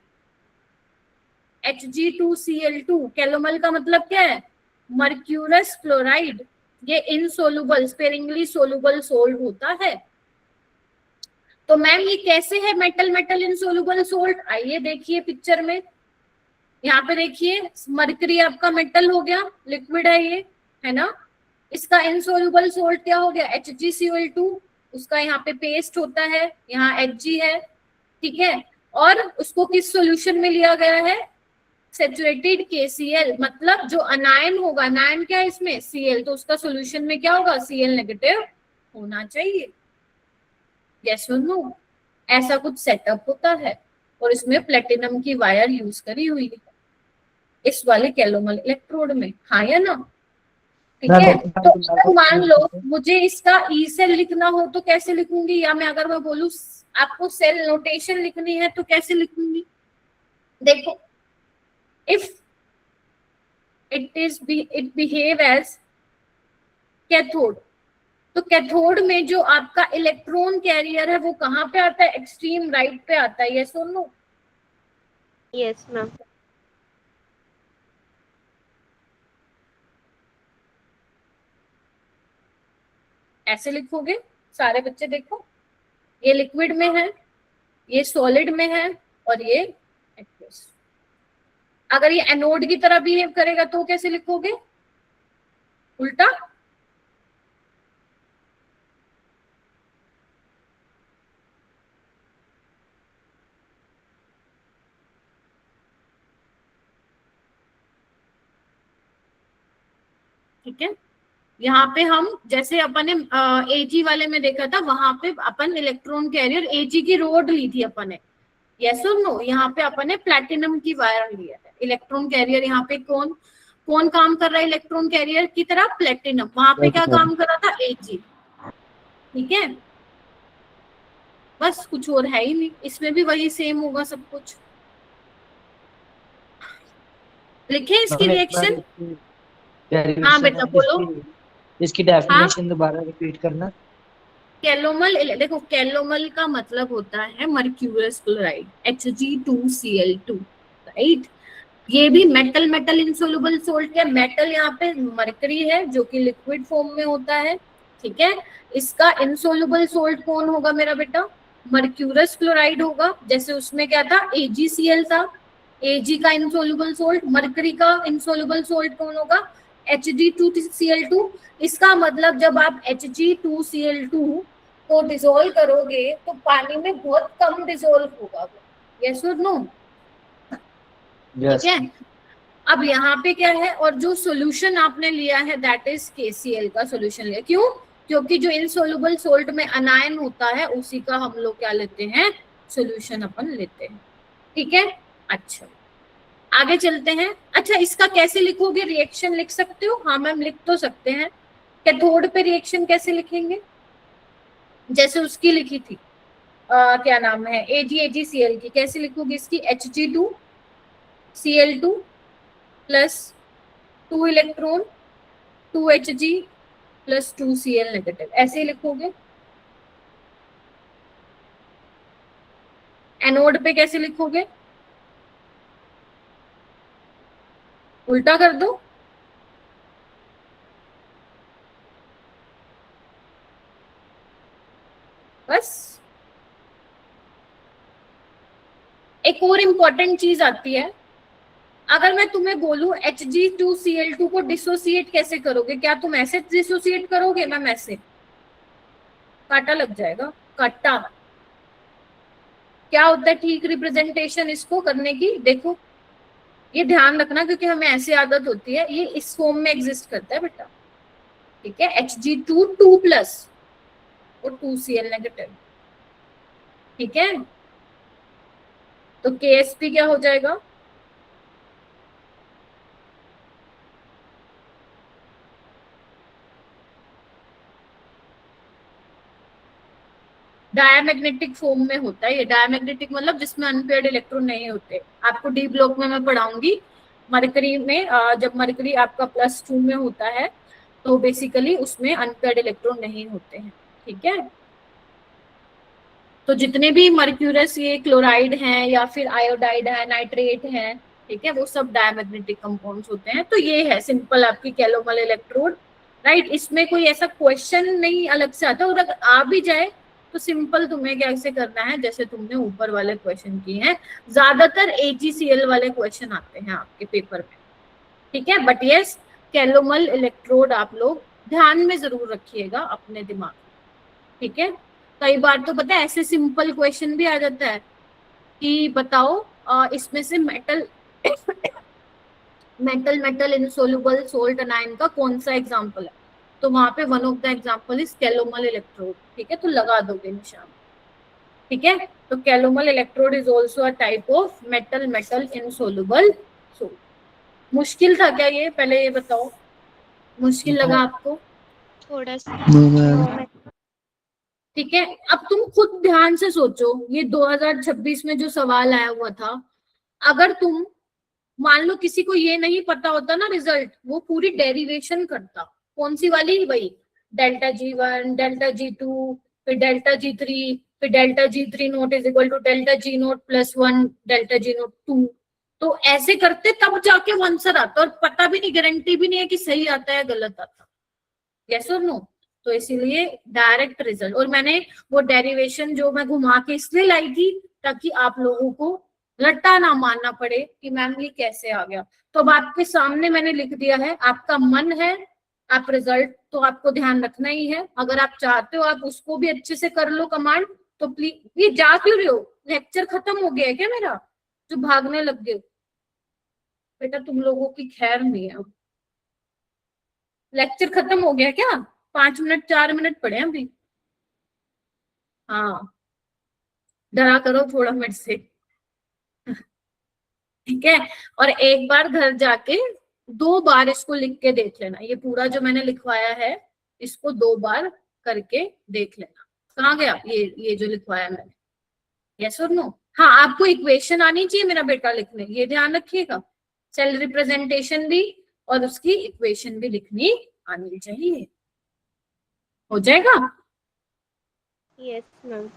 Hg2Cl2। कैलोमल का मतलब क्या है, मर्क्यूरस क्लोराइड। ये इनसोल्युबल स्पेरिंगली सोल्युबल सोल्ट होता है। तो मैम ये कैसे है मेटल इनसोल्युबल सोल्ट, आइए देखिए पिक्चर में, यहाँ पे देखिए मरकरी आपका मेटल हो गया, लिक्विड है ये, है ना। इसका इनसोल्युबल सोल्ट क्या हो गया, HgCl2। उसका यहाँ पे पेस्ट होता है, यहाँ Hg है, ठीक है। और उसको किस सॉल्यूशन में लिया गया है, सेचुरेटेड KCl, मतलब जो अनायन होगा, अनायन क्या है इसमें, Cl, तो उसका सॉल्यूशन में क्या होगा, Cl नेगेटिव होना चाहिए, यस और नो। ऐसा कुछ सेटअप होता है, और इसमें प्लेटिनम की वायर यूज करी हुई है इस वाले कैलोमल इलेक्ट्रोड में, हाँ या ना, ठीक है। तो अगर मान लो मुझे इसका ई सेल लिखना हो तो कैसे लिखूंगी, या मैं अगर मैं बोलूं आपको सेल नोटेशन लिखनी है तो कैसे लिखूंगी, देखो, if it behave as cathode, तो कैथोड में जो आपका इलेक्ट्रॉन कैरियर है वो कहाँ पे आता है, एक्सट्रीम राइट पे आता है, ये सुन लो, यस मैम। ऐसे लिखोगे सारे बच्चे, देखो ये लिक्विड में है, ये सॉलिड में है, और ये एक्वस। अगर ये एनोड की तरह बिहेव करेगा तो कैसे लिखोगे, उल्टा, ठीक है। यहाँ पे हम जैसे अपन ने Ag वाले में देखा था, वहां पे अपन इलेक्ट्रॉन कैरियर Ag की रोड ली थी अपन ने, यस और नो। यहाँ पे अपन ने प्लैटिनम की वायर लिया है, इलेक्ट्रॉन कैरियर यहाँ पे कौन कौन काम कर रहा है इलेक्ट्रॉन कैरियर की तरह, प्लैटिनम। वहां पे क्या काम कर रहा था, Ag, ठीक है। बस कुछ और है ही नहीं, इसमें भी वही सेम होगा सब कुछ। लिखे इसकी मैम एक बार रिएक्शन। इसकी हाँ डेरिवेशन बेटा बोलो। इसकी हाँ, डेफिनेशन दोबारा रिपीट करना। कैलोमल, देखो कैलोमल का मतलब होता है मर्क्यूरस क्लोराइड, Hg2Cl2, राइट। ये भी मेटल मेटल इनसोल्युबल सोल्ट है। मेटल यहाँ पे मरकरी है जो कि लिक्विड फॉर्म में होता है, ठीक है। इसका इनसोल्युबल सोल्ट कौन होगा मेरा बेटा? मर्क्यूरस क्लोराइड होगा। जैसे उसमें क्या था, AgCl था, Ag का इनसोल्युबल सोल्ट। मरकरी का इनसोल्युबल सोल्ट कौन होगा? Hg2Cl2। इसका मतलब जब आप Hg2Cl2 को डिसोल्व करोगे तो पानी में बहुत कम डिसोल्व होगा। यस और नो? ठीक यस। है। अब यहाँ पे क्या है, और जो सोल्यूशन आपने लिया है दैट इज KCl का सोल्यूशन लिया। क्यों? क्योंकि जो इनसोल्युबल सोल्ट में अनायन होता है उसी का हम लोग क्या लेते हैं, सोल्यूशन अपन लेते हैं, ठीक है। अच्छा, आगे चलते हैं। अच्छा, इसका कैसे लिखोगे? रिएक्शन लिख सकते हो? हाँ मैम लिख तो सकते हैं। कैथोड पे रिएक्शन कैसे लिखेंगे? जैसे उसकी लिखी थी, क्या नाम है, AgCl की, कैसे लिखोगे इसकी? Hg2Cl2 plus 2 electron 2Hg plus 2Cl negative, ऐसे ही लिखोगे। एनोड पे कैसे लिखोगे? उल्टा कर दो। बस एक और इम्पोर्टेंट चीज आती है, अगर मैं तुम्हें बोलूं Hg2Cl2 को डिसोसिएट कैसे करोगे, क्या तुम ऐसे डिसोसिएट करोगे? मैम ऐसे काटा लग जाएगा, काटा। क्या होता है ठीक रिप्रेजेंटेशन इसको करने की? देखो ये ध्यान रखना क्योंकि हमें ऐसी आदत होती है, ये इस फॉर्म में एग्जिस्ट करता है बेटा, ठीक है। Hg2 2 प्लस और 2Cl नेगेटिव, ठीक है। तो KSP क्या हो जाएगा? डायमैग्नेटिक फॉर्म में होता है ये। डायमैग्नेटिक मतलब जिसमें अनपेयर्ड इलेक्ट्रॉन नहीं होते। आपको डी ब्लॉक में मैं पढ़ाऊंगी। मरकरी में जब मरकरी आपका +2 में होता है तो बेसिकली उसमें अनपेयर्ड इलेक्ट्रॉन नहीं होते हैं, ठीक है। तो जितने भी मर्क्यूरस ये क्लोराइड हैं या फिर आयोडाइड है, नाइट्रेट है, ठीक है, वो सब डायमैग्नेटिक कंपाउंड्स होते हैं। तो ये है सिंपल आपकी कैलोमल इलेक्ट्रोड, राइट। इसमें कोई ऐसा क्वेश्चन नहीं अलग से आता, और अगर आ भी जाए तो सिंपल तुम्हें कैसे करना है, जैसे तुमने ऊपर वाले क्वेश्चन किए हैं। ज्यादातर AgCl वाले क्वेश्चन आते हैं आपके पेपर में, ठीक है। बट यस, कैलोमल इलेक्ट्रोड आप लोग ध्यान में जरूर रखिएगा अपने दिमाग, ठीक है। कई बार तो पता है ऐसे सिंपल क्वेश्चन भी आ जाता है कि बताओ इसमें से metal metal metal insoluble salt अनायन का कौन सा एग्जांपल है, तो वहां पे one of the example is calomel electrode, ठीक है। तो लगा दोगे निशान, ठीक है। तो calomel electrode is also a type of metal metal insoluble salt. मुश्किल था क्या ये? पहले ये बताओ, मुश्किल लगा आपको? थोड़ा सा। नहीं मैम। ठीक है। अब तुम खुद ध्यान से सोचो, ये 2026 में जो सवाल आया हुआ था, अगर तुम मान लो किसी को ये नहीं पता होता ना रिजल्ट, वो पूरी डेरिवेशन करता। कौन सी वाली? वही ΔG1 ΔG2 फिर ΔG3 फिर ΔG3 naught is equal to ΔG naught +1 ΔG naught 2। तो ऐसे करते तब जाके वो आंसर आता, और पता भी नहीं, गारंटी भी नहीं है कि सही आता है गलत आता। यस और नो? तो इसीलिए डायरेक्ट रिजल्ट, और मैंने वो डेरिवेशन जो मैं घुमा के इसलिए लाई थी ताकि आप लोगों को रट्टा ना मानना पड़े कि मैम ये कैसे आ गया। तो अब आपके सामने मैंने लिख दिया है, आपका मन है आप रिजल्ट तो आपको ध्यान रखना ही है। अगर आप चाहते हो आप उसको भी अच्छे से कर लो कमांड, तो प्लीज। ये जा क्यों रहे हो? लेक्चर खत्म हो गया है क्या मेरा जो भागने लग गए? बेटा तुम लोगों की खैर नहीं है। लेक्चर खत्म हो गया क्या? 5 मिनट 4 मिनट पड़े हैं अभी। हाँ, डरा करो थोड़ा मेरे से, ठीक है। और एक बार घर जाके 2 बार इसको लिख के देख लेना, ये पूरा जो मैंने लिखवाया है इसको 2 बार करके देख लेना। कहाँ गया ये जो लिखवाया मैंने? यस और नो? हाँ, आपको इक्वेशन आनी चाहिए मेरा बेटा लिखने, ये ध्यान रखिएगा। सेल रिप्रेजेंटेशन भी और उसकी इक्वेशन भी लिखनी आनी चाहिए। हो जाएगा? Yes ma'am.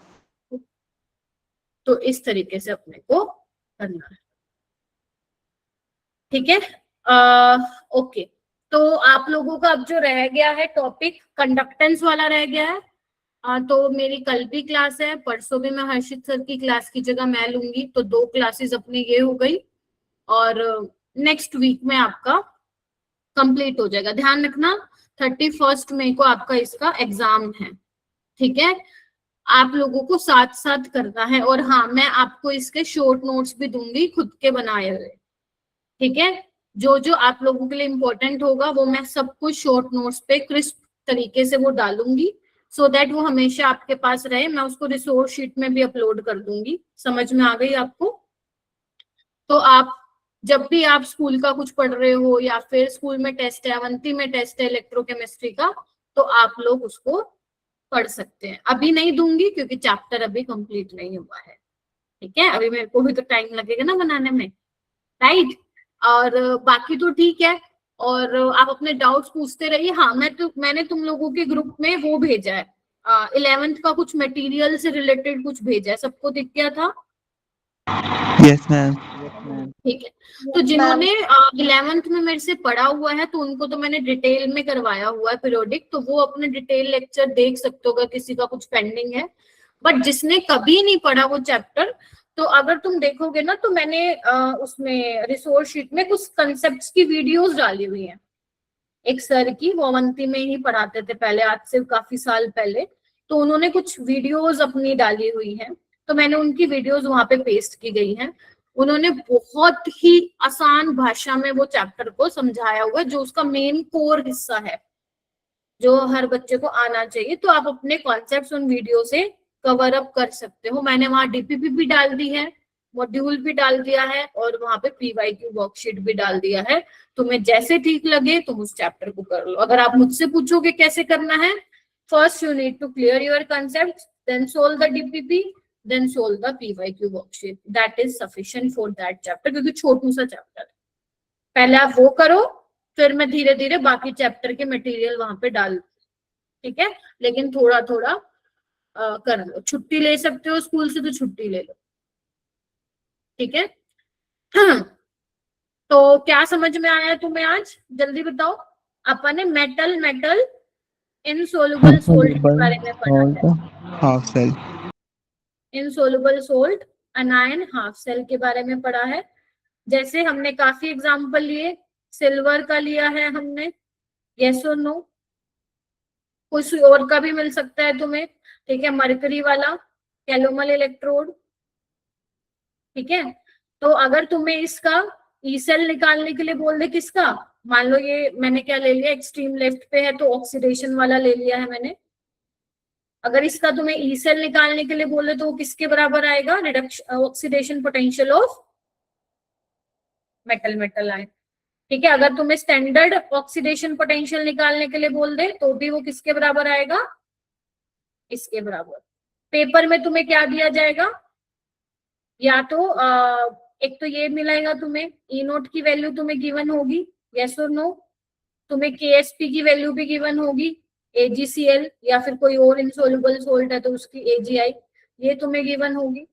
तो इस तरीके से अपने को करना है, ठीक है। ओके, तो आप लोगों का अब जो रह गया है टॉपिक कंडक्टेंस वाला रह गया है। तो मेरी कल भी क्लास है, परसों भी मैं हर्षित सर की क्लास की जगह मैं लूंगी, तो 2 क्लासेस अपनी ये हो गई और नेक्स्ट वीक में आपका कंप्लीट हो जाएगा। ध्यान रखना 31 मई को आपका इसका एग्जाम है, ठीक है। आप लोगों को साथ साथ करना है, और हाँ, मैं आपको इसके शॉर्ट नोट्स भी दूंगी खुद के बनाए हुए, ठीक है। जो जो आप लोगों के लिए इम्पोर्टेंट होगा वो मैं सब कुछ शॉर्ट नोट्स पे क्रिस्प तरीके से वो डालूंगी, सो दैट वो हमेशा आपके पास रहे। मैं उसको रिसोर्स शीट में भी अपलोड कर दूंगी। समझ में आ गई आपको? तो आप जब भी आप स्कूल का कुछ पढ़ रहे हो या फिर स्कूल में टेस्ट है, अवंती में टेस्ट है इलेक्ट्रोकेमिस्ट्री का, तो आप लोग उसको पढ़ सकते हैं। अभी नहीं दूंगी क्योंकि चैप्टर अभी कंप्लीट नहीं हुआ है, ठीक है। अभी मेरे को भी तो टाइम लगेगा ना बनाने में, राइट। और बाकी तो ठीक है, और आप अपने डाउट्स पूछते रहिए। हाँ, मैंने तुम लोगों के ग्रुप में वो भेजा है, 11th का कुछ मटेरियल से रिलेटेड कुछ भेजा है, सबको दिख गया था? Yes ma'am. ठीक है। तो जिन्होंने 11th में मेरे से पढ़ा हुआ है तो उनको तो मैंने डिटेल में करवाया हुआ है पीरियोडिक, तो वो अपने डिटेल लेक्चर देख सकते हो अगर किसी का कुछ पेंडिंग है। बट जिसने कभी नहीं पढ़ा वो चैप्टर, तो अगर तुम देखोगे ना तो मैंने उसमें रिसोर्स शीट में कुछ कंसेप्ट्स की वीडियोस डाली हुई हैं। एक सर की, वो अवंती में ही पढ़ाते थे पहले, आज से काफी साल पहले, तो उन्होंने कुछ वीडियोस अपनी डाली हुई हैं, तो मैंने उनकी वीडियोस वहां पे पेस्ट की गई हैं। उन्होंने बहुत ही आसान भाषा में वो चैप्टर को समझाया हुआ है, जो उसका मेन कोर हिस्सा है जो हर बच्चे को आना चाहिए। तो आप अपने कॉन्सेप्ट्स उन वीडियो से कवर अप कर सकते हो। मैंने वहां डीपीपी भी डाल दी है, मॉड्यूल भी डाल दिया है, और वहां पे पीवाईक्यू वर्कशीट भी डाल दिया है। तुम्हें जैसे ठीक लगे तुम उस चैप्टर को कर लो। अगर आप मुझसे पूछोगे कैसे करना है, first you need to clear your concept, then solve the DPP, then solve the PYQ worksheet. That is sufficient for that chapter, क्योंकि छोटू सा चैप्टर है। पहले आप वो करो, फिर मैं धीरे धीरे बाकी चैप्टर के मटेरियल वहां पे डाल, ठीक है। लेकिन थोड़ा थोड़ा कर लो। छुट्टी ले सकते हो स्कूल से तो छुट्टी ले लो, ठीक है। तो क्या समझ में आया तुम्हें आज, जल्दी बताओ। अपन ने मेटल इनसोल्युबल सोल्ट के बारे में पढ़ा है, half cell. Insoluble salt, anion, half cell के बारे में पढ़ा है। जैसे हमने काफी एग्जाम्पल लिए, सिल्वर का लिया है हमने, यस और नो? कुछ और का भी मिल सकता है तुम्हें, ठीक है। मरकरी वाला, कैलोमल इलेक्ट्रोड, ठीक है। तो अगर तुम्हें इसका ई सेल निकालने के लिए बोल दे, किसका, मान लो ये मैंने क्या ले लिया, एक्सट्रीम लेफ्ट पे है तो ऑक्सीडेशन वाला ले लिया है मैंने। अगर इसका तुम्हें ई सेल निकालने के लिए बोले तो वो किसके बराबर आएगा, reduction oxidation potential of metal ion, ठीक है। अगर तुम्हें स्टैंडर्ड ऑक्सीडेशन पोटेंशियल निकालने के लिए बोल दे तो भी वो किसके बराबर आएगा, इसके बराबर। पेपर में तुम्हें क्या दिया जाएगा, या तो एक तो ये मिलेगा तुम्हें, ई नोट की वैल्यू तुम्हें गिवन होगी, यस और नो? तुम्हें केएसपी की वैल्यू भी गिवन होगी, AgCl, या फिर कोई और इनसोल्युबल सोल्ट है तो उसकी AgI, ये तुम्हें गिवन होगी,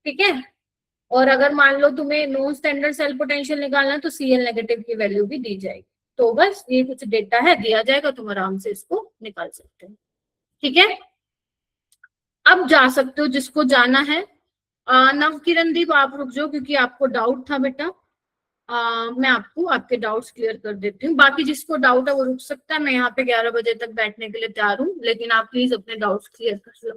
ठीक है। और अगर मान लो तुम्हें नॉन स्टैंडर्ड सेल पोटेंशियल निकालना है तो Cl नेगेटिव की वैल्यू भी दी जाएगी। तो बस ये कुछ डेटा है दिया जाएगा, तुम आराम से इसको निकाल सकते हो, ठीक है। अब जा सकते हो जिसको जाना है। नवकिरण दीप आप रुक जाओ क्योंकि आपको डाउट था बेटा। मैं आपको आपके डाउट्स क्लियर कर देती हूँ। बाकी जिसको डाउट है वो रुक सकता है, मैं यहाँ पे 11 बजे तक बैठने के लिए तैयार हूँ, लेकिन आप प्लीज अपने डाउट्स क्लियर कर लो,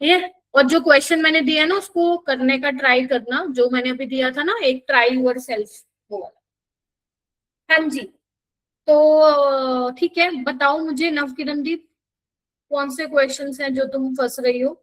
ठीक है। और जो क्वेश्चन मैंने दिया ना उसको करने का ट्राई करना, जो मैंने अभी दिया था ना, एक ट्राई यूर सेल्फ, वो वाला। हाँ जी, तो ठीक है, बताओ मुझे नवकिरण दीप कौन से क्वेश्चंस हैं जो तुम फंस रही हो।